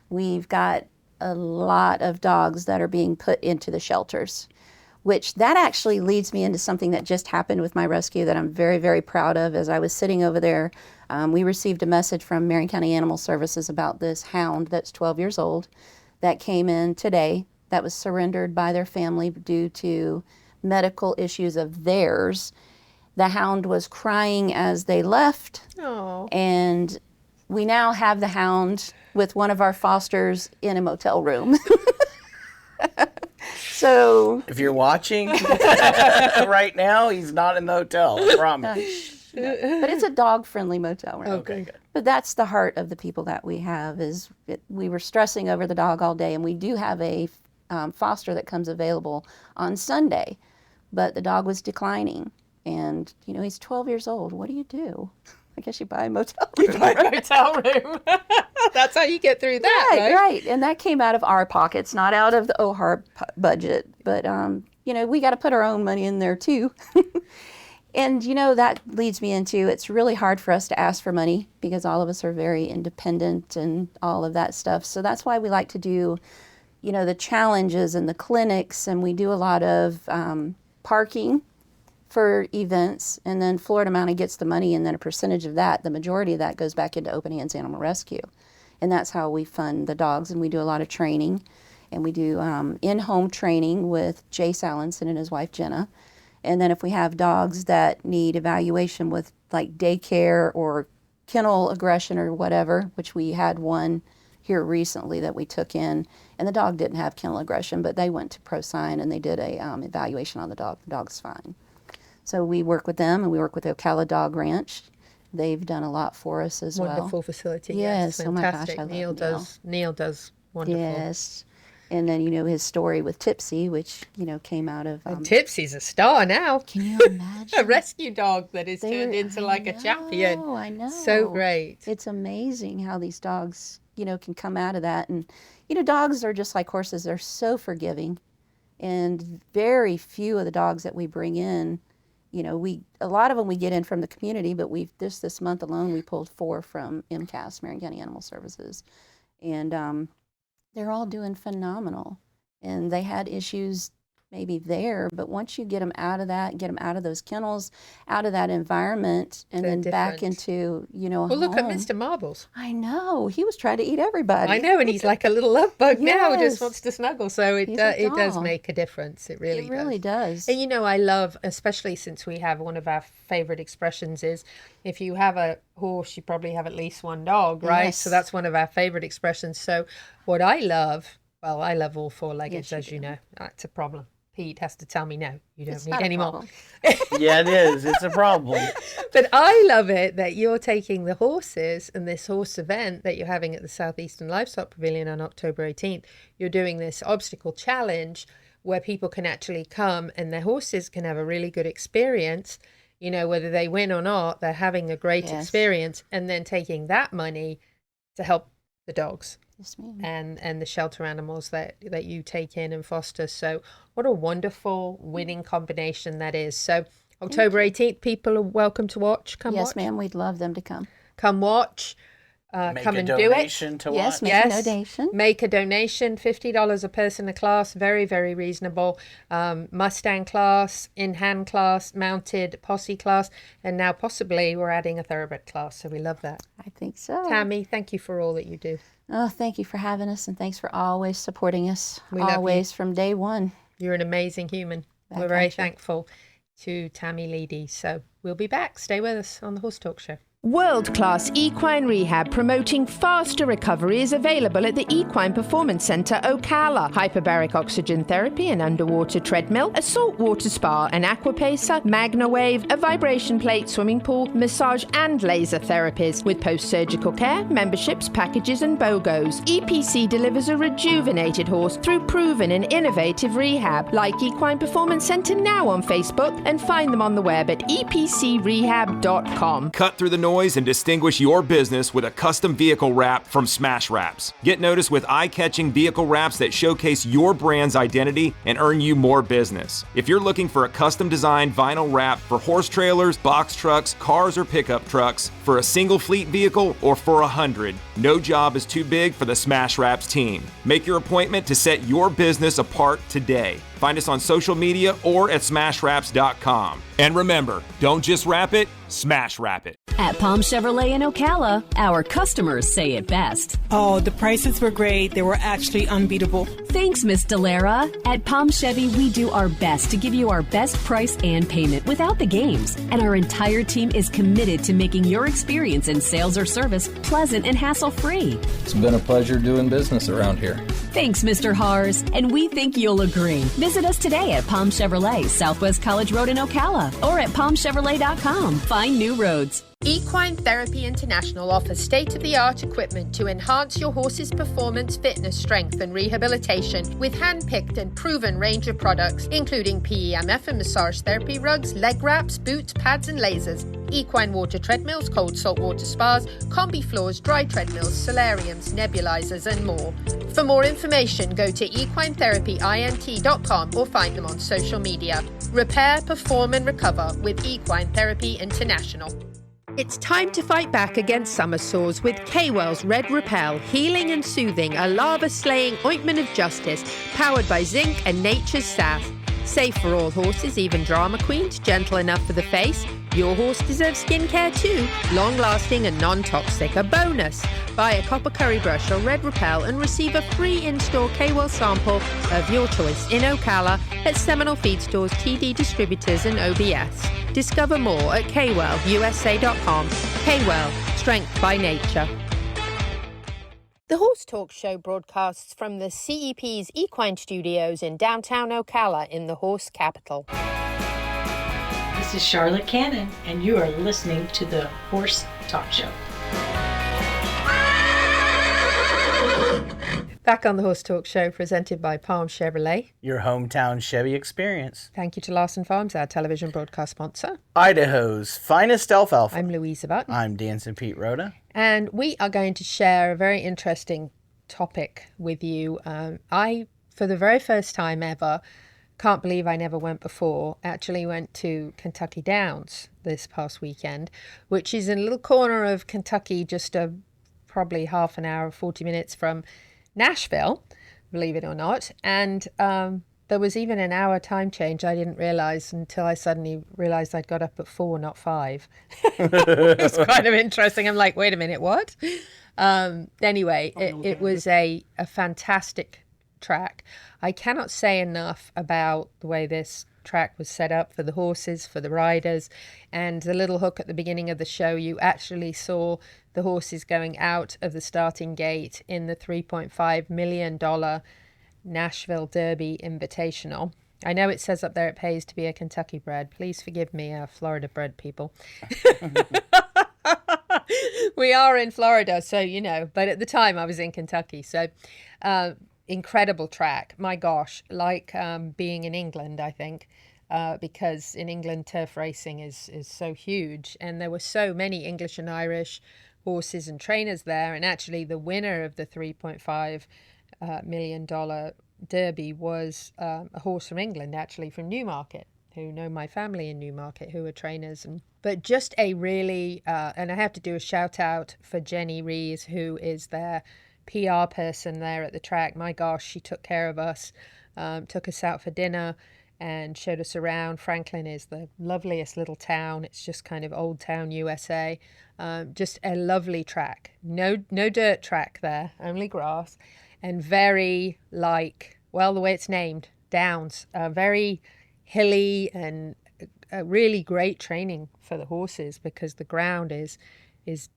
we've got a lot of dogs that are being put into the shelters, which that actually leads me into something that just happened with my rescue that I'm very, very proud of. As I was sitting over there, we received a message from Marion County Animal Services about this hound that's 12 years old that came in today that was surrendered by their family due to medical issues of theirs. The hound was crying as they left. Oh. And we now have the hound with one of our fosters in a motel room. So if you're watching right now, he's not in the hotel, I promise. But it's a dog-friendly motel room. Okay, good. But that's the heart of the people that we have. We were stressing over the dog all day, and we do have a foster that comes available on Sunday, but the dog was declining. And, he's 12 years old. What do you do? I guess you buy a motel room. You buy a motel room. That's how you get through that, right? Right. And that came out of our pockets, not out of the OHAR budget. But, we got to put our own money in there, too. And, that leads me into, it's really hard for us to ask for money because all of us are very independent and all of that stuff. So that's why we like to do, the challenges and the clinics. And we do a lot of parking for events, and then Florida Mounted gets the money, and then a percentage of that, the majority of that goes back into Open Hands Animal Rescue. And that's how we fund the dogs, and we do a lot of training, and we do in-home training with Jace Allenson and his wife Jenna. And then if we have dogs that need evaluation with like daycare or kennel aggression or whatever, which we had one here recently that we took in, and the dog didn't have kennel aggression, but they went to ProSign and they did a evaluation on the dog. The dog's fine. So we work with them, and we work with Ocala Dog Ranch. They've done a lot for us as well. Wonderful facility. Yes, fantastic. Oh my gosh, I love Neil does wonderful. Yes. And then, his story with Tipsy, which, came out of... Tipsy's a star now. Can you imagine? A rescue dog that is turned into a champion. I know. So great. It's amazing how these dogs, can come out of that. And, dogs are just like horses. They're so forgiving. And very few of the dogs that we bring in, a lot of them we get in from the community, but this month alone, we pulled 4 from MCAS, Marion County Animal Services. And they're all doing phenomenal. And they had issues maybe there, but once you get them out of that, get them out of those kennels, out of that environment, and They're then back different. into, you know, Well, look at home. Mr. Marbles. I know, he was trying to eat everybody. I know, and he's like a little love bug now, just Yes. wants to snuggle. So it He's a it does doll. make a difference. It really It really does. And you know, I love, especially since we have one of our favorite expressions is, if you have a horse, you probably have at least one dog, right? Yes. So that's one of our favorite expressions. So what I love, well, I love all four-leggeds, Yes, you as you know. That's a problem. Pete has to tell me, no, you don't It's need not a any more. problem. Yeah, it is. It's a problem. But I love it that you're taking the horses and this horse event that you're having at the Southeastern Livestock Pavilion on October 18th. You're doing this obstacle challenge where people can actually come and their horses can have a really good experience. You know, whether they win or not, they're having a great Yes. experience, and then taking that money to help the dogs. Yes, ma'am. And the shelter animals that you take in and foster. So what a wonderful winning combination that is. So October 18th, people are welcome to watch. Come Yes, watch. ma'am, we'd love them to come. Come watch. Make Come a and donation do it. to Yes, watch. make a donation. Make a donation. $50 a person a class. Very, very reasonable. Mustang class, in-hand class, mounted posse class, and now possibly we're adding a thoroughbred class. So we love that. I think so. Tammy, thank you for all that you do. Oh, thank you for having us, and thanks for always supporting us. We love you. Always from day one. You're an amazing human. Back We're very at you. thankful to Tammy Leedy. So we'll be back. Stay with us on the Horse Talk Show. World-class equine rehab promoting faster recovery is available at the Equine Performance Centre Ocala. Hyperbaric oxygen therapy, an underwater treadmill, a saltwater spa, an aquapacer, MagnaWave, a vibration plate, swimming pool, massage and laser therapies. With post-surgical care, memberships, packages and BOGOs, EPC delivers a rejuvenated horse through proven and innovative rehab. Like Equine Performance Centre now on Facebook and find them on the web at epcrehab.com. Cut through the noise and distinguish your business with a custom vehicle wrap from Smash Wraps. Get noticed with eye-catching vehicle wraps that showcase your brand's identity and earn you more business. If you're looking for a custom designed vinyl wrap for horse trailers, box trucks, cars, or pickup trucks, for a single fleet vehicle, or for 100, no job is too big for the Smash Wraps team. Make your appointment to set your business apart today. Find us on social media or at smashwraps.com. And remember, don't just wrap it, smash wrap it. At Palm Chevrolet in Ocala, our customers say it best. Oh, the prices were great. They were actually unbeatable. Thanks, Miss Delara. At Palm Chevy, we do our best to give you our best price and payment without the games. And our entire team is committed to making your experience in sales or service pleasant and hassle-free. It's been a pleasure doing business around here. Thanks, Mr. Hars. And we think you'll agree. Visit us today at Palm Chevrolet, Southwest College Road in Ocala, or at palmchevrolet.com. Find new roads. Equine Therapy International offers state-of-the-art equipment to enhance your horse's performance, fitness, strength, and rehabilitation with hand-picked and proven range of products, including PEMF and massage therapy rugs, leg wraps, boots, pads, and lasers, equine water treadmills, cold saltwater spas, combi floors, dry treadmills, solariums, nebulizers, and more. For more information, go to equinetherapyint.com or find them on social media. Repair, perform, and recover with Equine Therapy International. It's time to fight back against summer sores with K-Well's Red Repel, healing and soothing, a lava-slaying ointment of justice, powered by zinc and nature's sass. Safe for all horses, even drama queens, gentle enough for the face. Your horse deserves skincare too, long-lasting and non-toxic. A bonus, buy a copper curry brush or Red Repel and receive a free in-store K-Well sample of your choice in Ocala at Seminole Feed Stores, TD Distributors and OBS. Discover more at kwellusa.com. K-Well, strength by nature. The Horse Talk Show broadcasts from the CEP's Equine Studios in downtown Ocala in the horse capital. This is Charlotte Cannon, and you are listening to the Horse Talk Show. Back on the Horse Talk Show, presented by Palm Chevrolet. Your hometown Chevy experience. Thank you to Larson Farms, our television broadcast sponsor. Idaho's finest alfalfa. I'm Louisa Barton. I'm Dancing Pete Rhoda. And we are going to share a very interesting topic with you. I, for the very first time ever, can't believe I never went before, actually went to Kentucky Downs this past weekend, which is in a little corner of Kentucky, just probably half an hour, 40 minutes from Nashville, believe it or not. And there was even an hour time change I didn't realize until I suddenly realized I'd got up at 4, not 5. It was kind of interesting. I'm like, wait a minute, what? Anyway, it was a fantastic track. I cannot say enough about the way this track was set up for the horses, for the riders, and the little hook at the beginning of the show. You actually saw the horses going out of the starting gate in the $3.5 million Nashville Derby Invitational. I know it says up there it pays to be a Kentucky bred. Please forgive me, Florida bred people. We are in Florida, so you know, but at the time I was in Kentucky. So incredible track. My gosh, like being in England, I think, because in England turf racing is so huge, and there were so many English and Irish horses and trainers there. And actually the winner of the $3.5 million Derby was a horse from England, actually from Newmarket, who know my family in Newmarket, who are trainers. But just a really, and I have to do a shout out for Jenny Rees, who is their PR person there at the track. My gosh, she took care of us, took us out for dinner and showed us around. Franklin is the loveliest little town. It's just kind of old town USA. Just a lovely track. No dirt track there, only grass. And very like, well, the way it's named, downs, very hilly, and a really great training for the horses because the ground is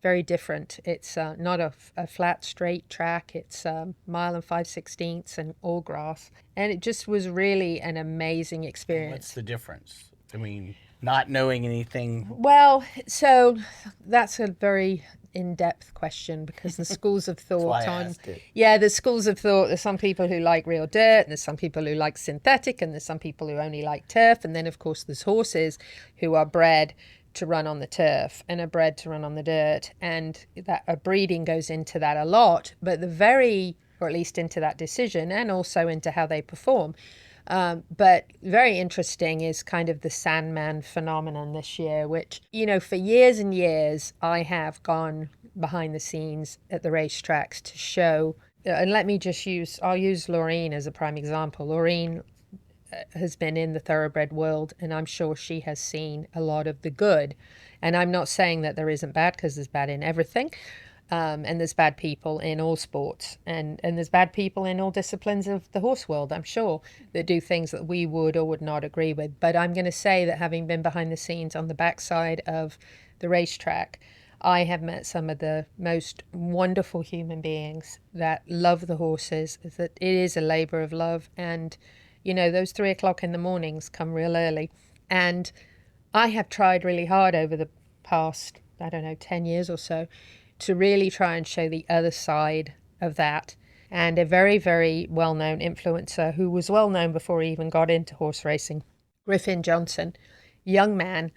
very different. It's not a flat, straight track. It's a 1 5/16 and all grass. And it just was really an amazing experience. What's the difference? I mean, not knowing anything. Well, so that's a very in-depth question because the schools of thought the schools of thought, there's some people who like real dirt, and there's some people who like synthetic, and there's some people who only like turf, and then of course there's horses who are bred to run on the turf and are bred to run on the dirt, and that a breeding goes into that a lot, but or at least into that decision and also into how they perform. But very interesting is kind of the Sandman phenomenon this year, which, you know, for years and years, I have gone behind the scenes at the racetracks to show, and I'll use Laureen as a prime example. Laureen has been in the thoroughbred world, and I'm sure she has seen a lot of the good. And I'm not saying that there isn't bad, because there's bad in everything. And there's bad people in all sports, and there's bad people in all disciplines of the horse world, I'm sure, that do things that we would or would not agree with. But I'm going to say that having been behind the scenes on the backside of the racetrack, I have met some of the most wonderful human beings that love the horses, that it is a labor of love. And, you know, those 3 o'clock in the mornings come real early. And I have tried really hard over the past, 10 years or so, to really try and show the other side of that. And a very, very well-known influencer who was well-known before he even got into horse racing, Griffin Johnson, young man,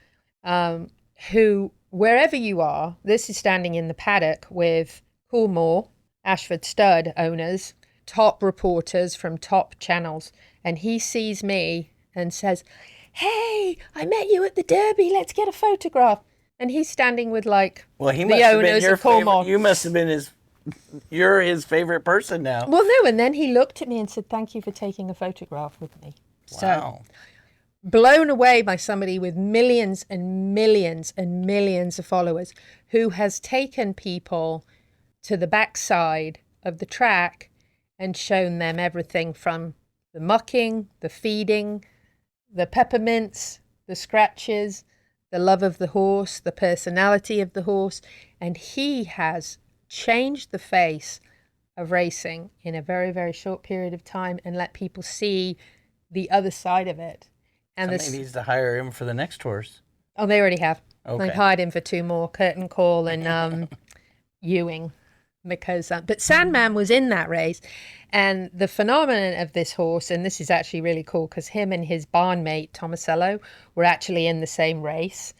who, wherever you are, this is standing in the paddock with Coolmore, Ashford Stud owners, top reporters from top channels, and he sees me and says, "Hey, I met you at the Derby, let's get a photograph." And he's standing with the owners of Coolmore. You must have been you're his favorite person now. Well, no, and then he looked at me and said, "Thank you for taking a photograph with me." Wow. So, blown away by somebody with millions and millions and millions of followers who has taken people to the backside of the track and shown them everything from the mucking, the feeding, the peppermints, the scratches, the love of the horse, the personality of the horse. And he has changed the face of racing in a very, very short period of time and let people see the other side of it. And Somebody needs to hire him for the next horse. Oh, they already have. Okay. They've hired him for 2 more, Curtain Call and Ewing. Because, but Sandman was in that race, and the phenomenon of this horse, and this is actually really cool because him and his barn mate Tomasello were actually in the same race.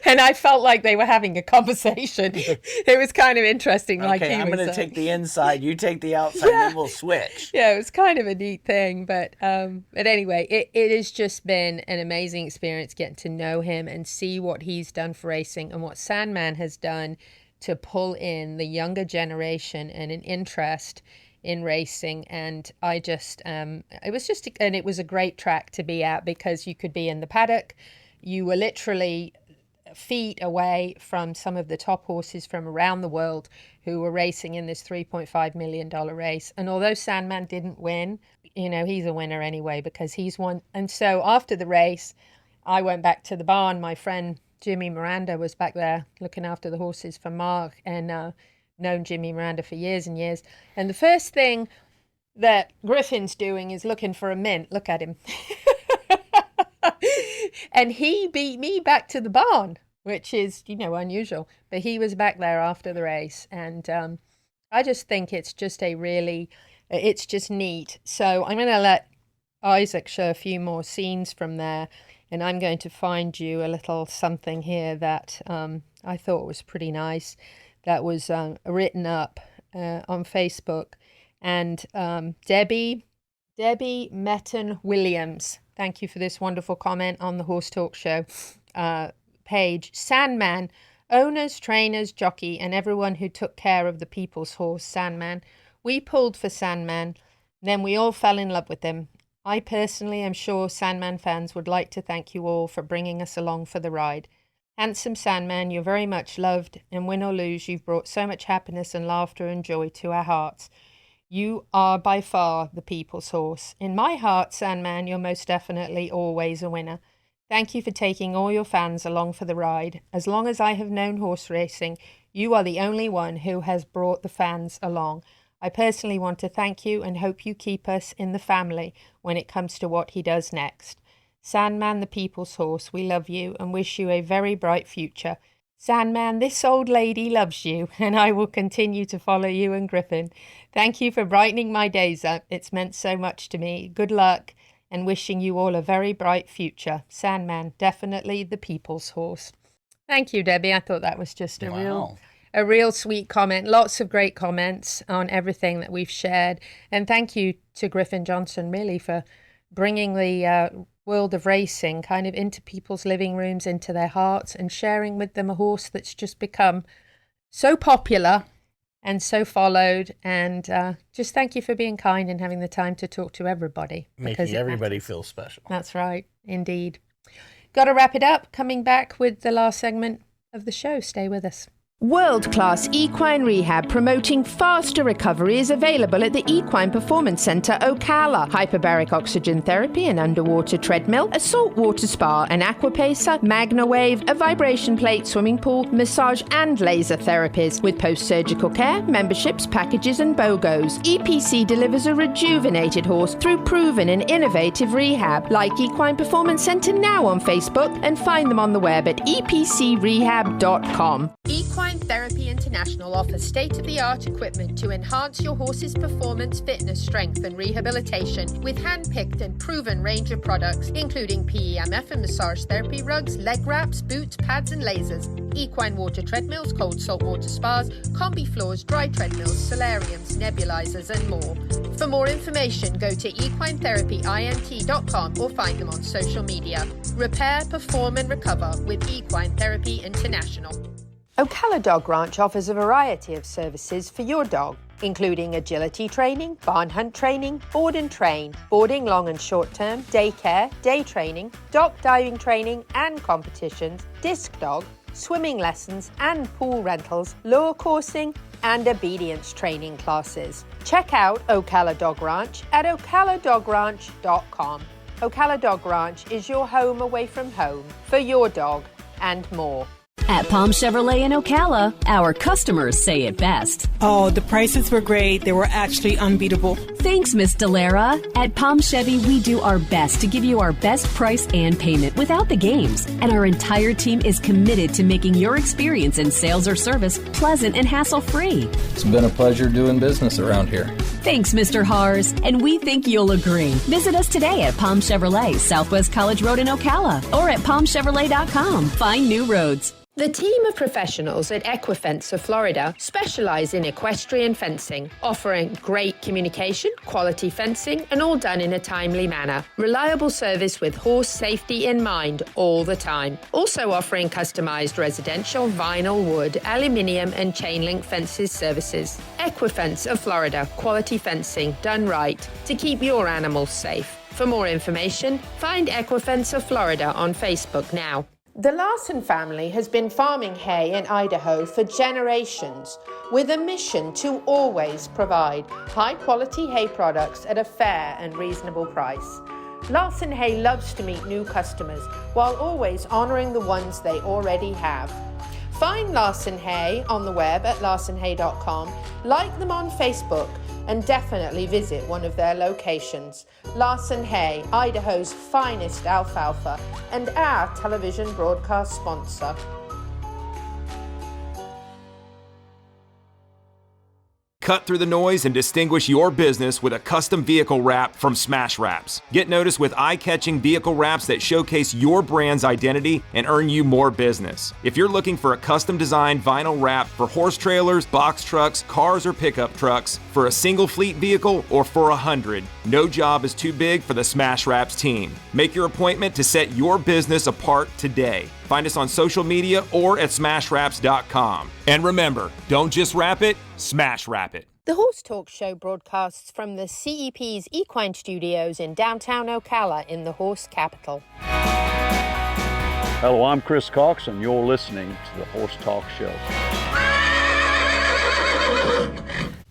And I felt like they were having a conversation. It was kind of interesting. Okay, I'm going to take the inside, you take the outside, and then we'll switch. Yeah, it was kind of a neat thing. But anyway, it has just been an amazing experience getting to know him and see what he's done for racing and what Sandman has done to pull in the younger generation and an interest in racing, and I just it was a great track to be at because you could be in the paddock. You were literally feet away from some of the top horses from around the world who were racing in this $3.5 million race. And although Sandman didn't win, he's a winner anyway because he's won. And so after the race, I went back to the barn. My friend Jimmy Miranda was back there looking after the horses for Mark, and known Jimmy Miranda for years and years. And the first thing that Griffin's doing is looking for a mint. Look at him. And he beat me back to the barn, which is, unusual. But he was back there after the race. And I just think it's just it's just neat. So I'm going to let Isaac show a few more scenes from there. And I'm going to find you a little something here that I thought was pretty nice. That was written up on Facebook. And Debbie Metten Williams, thank you for this wonderful comment on the Horse Talk Show page. Sandman, owners, trainers, jockey, and everyone who took care of the people's horse, Sandman. We pulled for Sandman, then we all fell in love with him. I personally am sure Sandman fans would like to thank you all for bringing us along for the ride. Handsome Sandman, you're very much loved, and win or lose, you've brought so much happiness and laughter and joy to our hearts. You are by far the people's horse. In my heart, Sandman, you're most definitely always a winner. Thank you for taking all your fans along for the ride. As long as I have known horse racing, you are the only one who has brought the fans along. I personally want to thank you and hope you keep us in the family when it comes to what he does next. Sandman, the people's horse, we love you and wish you a very bright future. Sandman, this old lady loves you, and I will continue to follow you and Griffin. Thank you for brightening my days up. It's meant so much to me. Good luck, and wishing you all a very bright future. Sandman, definitely the people's horse. Thank you, Debbie. I thought that was just a real sweet comment. Lots of great comments on everything that we've shared. And thank you to Griffin Johnson, really, for bringing the world of racing kind of into people's living rooms, into their hearts, and sharing with them a horse that's just become so popular and so followed. And just thank you for being kind and having the time to talk to everybody. Making everybody feel special. That's right, indeed. Got to wrap it up. Coming back with the last segment of the show. Stay with us. World-class equine rehab promoting faster recovery is available at the Equine Performance Centre Ocala. Hyperbaric oxygen therapy, an underwater treadmill, a saltwater spa, an aquapacer, MagnaWave, a vibration plate, swimming pool, massage and laser therapies. With post-surgical care, memberships, packages and BOGOs, EPC delivers a rejuvenated horse through proven and innovative rehab. Like Equine Performance Centre now on Facebook and find them on the web at epcrehab.com. Equine Therapy International offers state-of-the-art equipment to enhance your horse's performance, fitness, strength and rehabilitation with hand-picked and proven range of products, including PEMF and massage therapy rugs, leg wraps, boots, pads and lasers, equine water treadmills, cold saltwater spas, combi floors, dry treadmills, solariums, nebulizers and more. For more information, go to equinetherapyint.com or find them on social media. Repair, perform and recover with Equine Therapy International. Ocala Dog Ranch offers a variety of services for your dog, including agility training, barn hunt training, board and train, boarding long and short term, daycare, day training, dock diving training and competitions, disc dog, swimming lessons and pool rentals, lure coursing and obedience training classes. Check out Ocala Dog Ranch at ocaladogranch.com. Ocala Dog Ranch is your home away from home for your dog and more. At Palm Chevrolet in Ocala, our customers say it best. Oh, the prices were great. They were actually unbeatable. Thanks, Miss Delara. At Palm Chevy, we do our best to give you our best price and payment without the games. And our entire team is committed to making your experience in sales or service pleasant and hassle-free. It's been a pleasure doing business around here. Thanks, Mr. Hars. And we think you'll agree. Visit us today at Palm Chevrolet, Southwest College Road in Ocala, or at palmchevrolet.com. Find new roads. The team of professionals at Equifence of Florida specialize in equestrian fencing, offering great communication, quality fencing, and all done in a timely manner. Reliable service with horse safety in mind all the time. Also offering customized residential, vinyl, wood, aluminium, and chain link fences services. Equifence of Florida, quality fencing done right to keep your animals safe. For more information, find Equifence of Florida on Facebook now. The Larson family has been farming hay in Idaho for generations, with a mission to always provide high-quality hay products at a fair and reasonable price. Larson Hay loves to meet new customers while always honoring the ones they already have. Find Larson Hay on the web at larsonhay.com, like them on Facebook, and definitely visit one of their locations. Larson Hay, Idaho's finest alfalfa, and our television broadcast sponsor. Cut through the noise and distinguish your business with a custom vehicle wrap from Smash Wraps. Get noticed with eye-catching vehicle wraps that showcase your brand's identity and earn you more business. If you're looking for a custom-designed vinyl wrap for horse trailers, box trucks, cars, or pickup trucks, for a single fleet vehicle, or for 100, no job is too big for the Smash Wraps team. Make your appointment to set your business apart today. Find us on social media or at smashwraps.com. And remember, don't just wrap it, smash wrap it. The Horse Talk Show broadcasts from the CEP's Equine Studios in downtown Ocala in the horse capital. Hello, I'm Chris Cox, and you're listening to the Horse Talk Show.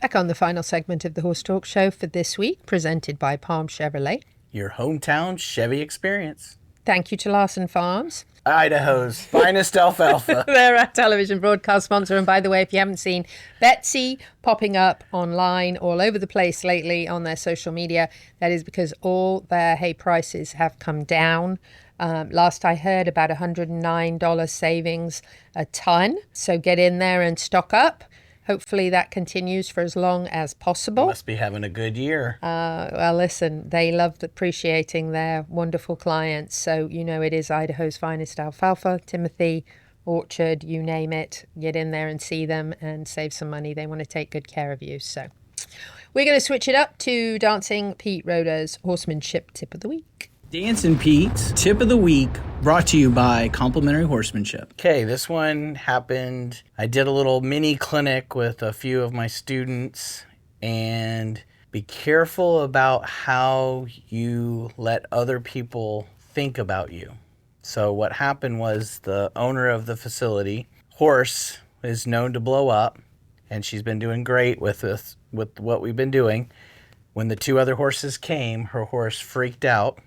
Back on the final segment of the Horse Talk Show for this week, presented by Palm Chevrolet. Your hometown Chevy experience. Thank you to Larson Farms, Idaho's finest alfalfa. They're our television broadcast sponsor. And by the way, if you haven't seen Betsy popping up online all over the place lately on their social media, that is because all their hay prices have come down. Last I heard, about $109 savings a ton. So get in there and stock up. Hopefully that continues for as long as possible. Must be having a good year. Well, listen, they love appreciating their wonderful clients. So, you know, it is Idaho's finest alfalfa, Timothy, Orchard, you name it. Get in there and see them and save some money. They want to take good care of you. So we're going to switch it up to Dancing Pete Roder's Horsemanship Tip of the Week. Dancing Pete's Tip of the Week, brought to you by Complimentary Horsemanship. Okay, this one happened. I did a little mini clinic with a few of my students, and be careful about how you let other people think about you. So what happened was, the owner of the facility, horse, is known to blow up, and she's been doing great with this, with what we've been doing. When the two other horses came, her horse freaked out.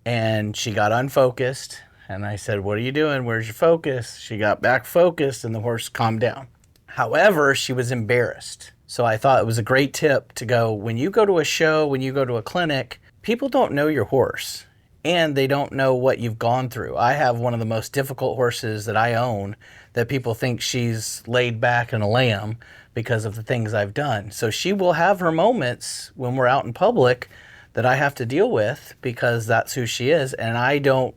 And she got unfocused, and I said, "What are you doing? Where's your focus?" She got back focused, and the horse calmed down. However, she was embarrassed. So I thought it was a great tip to go, when you go to a show, when you go to a clinic, people don't know your horse, and they don't know what you've gone through. I have one of the most difficult horses that I own, that people think she's laid back and a lamb because of the things I've done. So she will have her moments when we're out in public that I have to deal with, because that's who she is, and I don't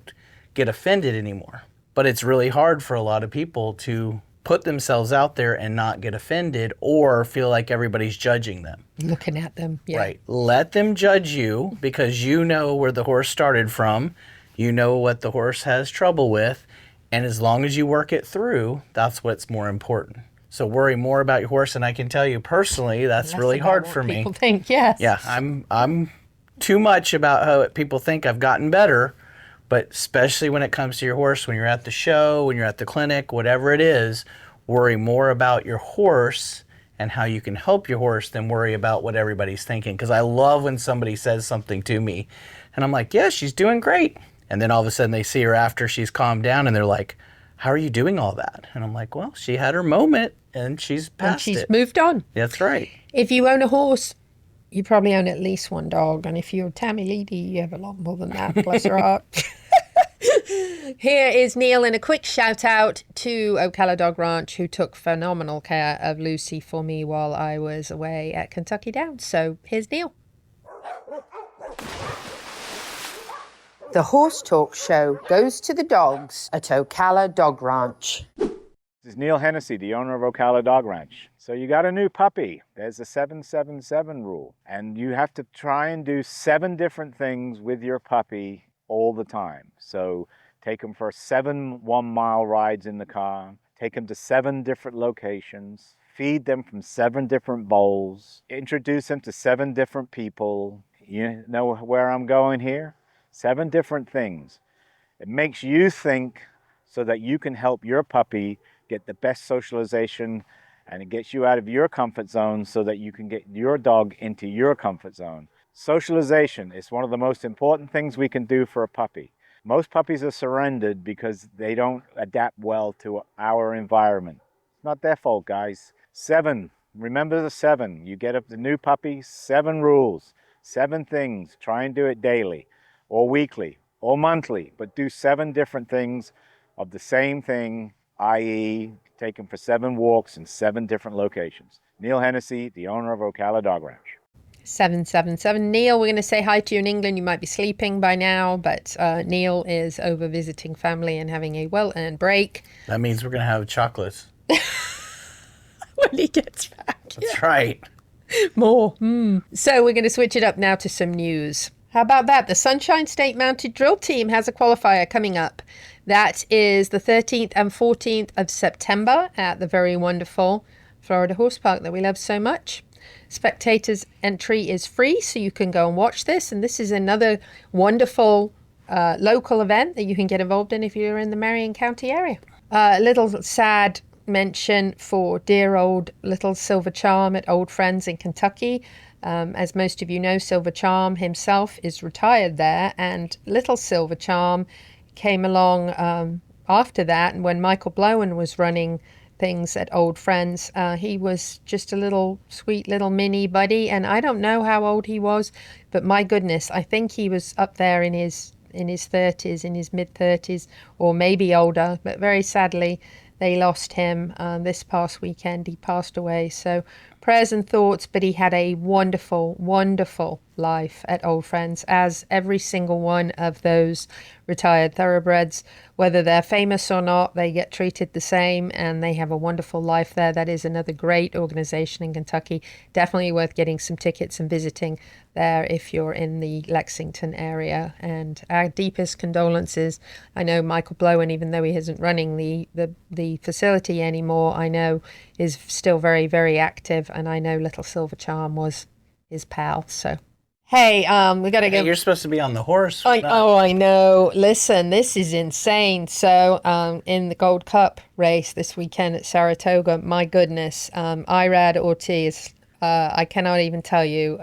get offended anymore. But it's really hard for a lot of people to put themselves out there and not get offended or feel like everybody's judging them. Looking at them, yeah. Right. Let them judge you, because you know where the horse started from. You know what the horse has trouble with, and as long as you work it through, that's what's more important. So worry more about your horse, and I can tell you personally, that's really hard for me. People think, yes. Yeah, I'm too much about how people think. I've gotten better, but especially when it comes to your horse, when you're at the show, when you're at the clinic, whatever it is, worry more about your horse and how you can help your horse than worry about what everybody's thinking. Because I love when somebody says something to me and I'm like, yeah, she's doing great. And then all of a sudden they see her after she's calmed down and they're like, how are you doing all that? And I'm like, well, she had her moment and she's past it. And she's moved on. That's right. If you own a horse, you probably own at least one dog. And if you're Tammy Leedy, you have a lot more than that, bless her heart. Here is Neil in a quick shout out to Ocala Dog Ranch, who took phenomenal care of Lucy for me while I was away at Kentucky Downs. So here's Neil. The Horse Talk Show goes to the dogs at Ocala Dog Ranch. This is Neil Hennessy, the owner of Ocala Dog Ranch. So you got a new puppy. There's a 7-7-7 rule. And you have to try and do 7 different things with your puppy all the time. So take them for 7 1-mile rides in the car. Take them to 7 different locations. Feed them from 7 different bowls. Introduce them to 7 different people. You know where I'm going here? 7 different things. It makes you think so that you can help your puppy get the best socialization, and it gets you out of your comfort zone so that you can get your dog into your comfort zone. Socialization is one of the most important things we can do for a puppy. Most puppies are surrendered because they don't adapt well to our environment. It's not their fault, guys. 7, remember the 7. You get up the new puppy, 7 rules, 7 things. Try and do it daily or weekly or monthly, but do 7 different things of the same thing, i.e. take them for 7 walks in 7 different locations. Neil Hennessy, the owner of Ocala Dog Ranch. 777. Neil, we're going to say hi to you in England. You might be sleeping by now, but Neil is over visiting family and having a well-earned break. That means we're going to have chocolates. When he gets back. That's right. More. So we're going to switch it up now to some news. How about that? The Sunshine State Mounted Drill Team has a qualifier coming up. That is the 13th and 14th of September at the very wonderful Florida Horse Park that we love so much. Spectators entry is free, so you can go and watch this. And this is another wonderful local event that you can get involved in if you're in the Marion County area. A little sad mention for dear old little Silver Charm at Old Friends in Kentucky. As most of you know, Silver Charm himself is retired there, and little Silver Charm came along after that. And when Michael Blowen was running things at Old Friends, he was just a little sweet little mini buddy, and I don't know how old he was, but my goodness, I think he was up there in his 30s, in his mid-30s, or maybe older. But very sadly, they lost him this past weekend. He passed away. So prayers and thoughts, but he had a wonderful, wonderful life at Old Friends, as every single one of those retired thoroughbreds, whether they're famous or not, they get treated the same and they have a wonderful life there. That is another great organization in Kentucky. Definitely worth getting some tickets and visiting there if you're in the Lexington area. And our deepest condolences. I know Michael Blowen, even though he isn't running the facility anymore, I know is still very, very active, and I know little Silver Charm was his pal. So hey, we gotta go. You're supposed to be on the horse. I know. Listen, this is insane. So, in the Gold Cup race this weekend at Saratoga, my goodness, Irad Ortiz. I cannot even tell you.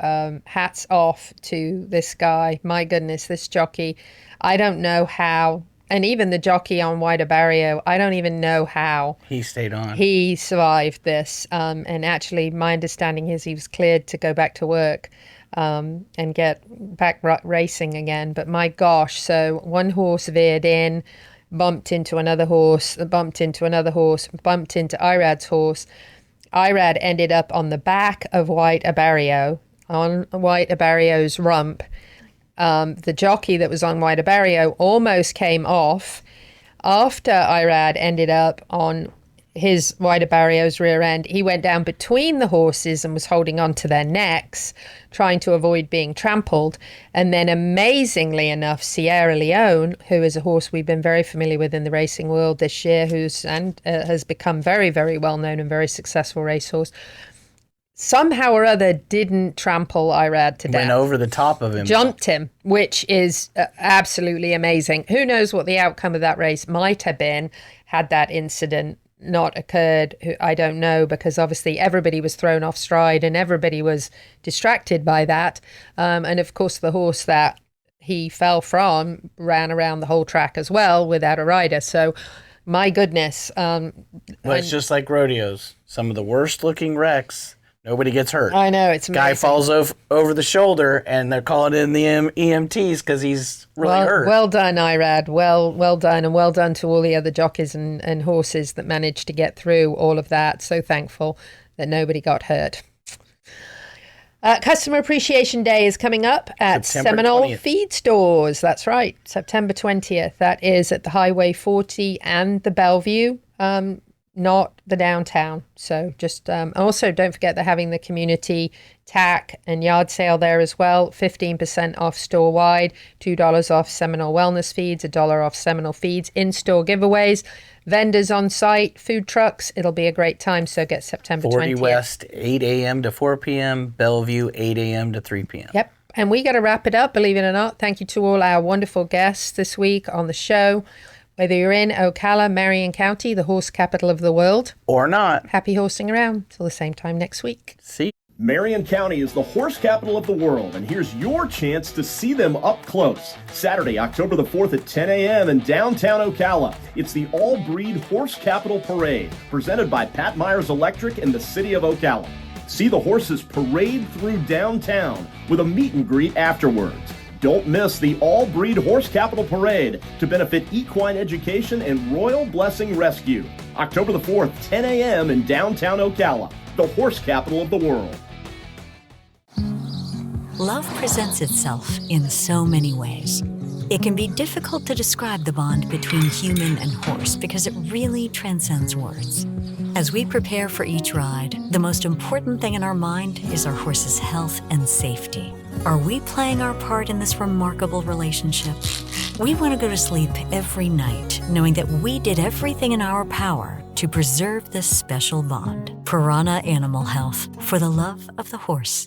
Hats off to this guy. My goodness, this jockey. I don't know how. And even the jockey on White Barrio, I don't even know how he stayed on. He survived this. And actually, my understanding is he was cleared to go back to work. And get back racing again. But my gosh, so one horse veered in, bumped into another horse, bumped into another horse, bumped into Irad's horse. Irad ended up on the back of White Barrio, on White Barrio's rump. The jockey that was on White Barrio almost came off. After Irad ended up on his White Barrio's rear end, he went down between the horses and was holding on to their necks, trying to avoid being trampled. And then amazingly enough, Sierra Leone, who is a horse we've been very familiar with in the racing world this year, has become very, very well known and very successful racehorse, somehow or other didn't trample Irad to death. Went over the top of him. Jumped him, which is absolutely amazing. Who knows what the outcome of that race might have been had that incident not occurred. I don't know, because obviously everybody was thrown off stride and everybody was distracted by that. And of course, the horse that he fell from ran around the whole track as well without a rider. So my goodness. Well, it's just like rodeos. Some of the worst looking wrecks, nobody gets hurt. I know, it's amazing. Guy falls over the shoulder and they're calling in the EMTs because he's really hurt. Well done, Irad. Well done. And well done to all the other jockeys and horses that managed to get through all of that. So thankful that nobody got hurt. Customer Appreciation Day is coming up at September Seminole 20th. Feed Stores. That's right, September 20th. That is at the Highway 40 and the Bellevue not the downtown. So just also don't forget they're having the community tack and yard sale there as well. 15% off store wide, $2 off Seminole Wellness Feeds, $1 off Seminole Feeds, in-store giveaways, vendors on site, food trucks. It'll be a great time. So get September 40 20th. West, 8 a.m. to 4 p.m. Bellevue, 8 a.m. to 3 p.m. Yep. And we got to wrap it up, believe it or not. Thank you to all our wonderful guests this week on the show. Whether you're in Ocala, Marion County, the horse capital of the world, or not, happy horsing around. Till the same time next week. See. Marion County is the horse capital of the world, and here's your chance to see them up close. Saturday, October the 4th at 10 a.m. in downtown Ocala. It's the All-Breed Horse Capital Parade, presented by Pat Myers Electric and the City of Ocala. See the horses parade through downtown with a meet and greet afterwards. Don't miss the All-Breed Horse Capital Parade to benefit equine education and Royal Blessing Rescue. October the 4th, 10 a.m. in downtown Ocala, the horse capital of the world. Love presents itself in so many ways. It can be difficult to describe the bond between human and horse because it really transcends words. As we prepare for each ride, the most important thing in our mind is our horse's health and safety. Are we playing our part in this remarkable relationship? We want to go to sleep every night knowing that we did everything in our power to preserve this special bond. Piranha Animal Health, for the love of the horse.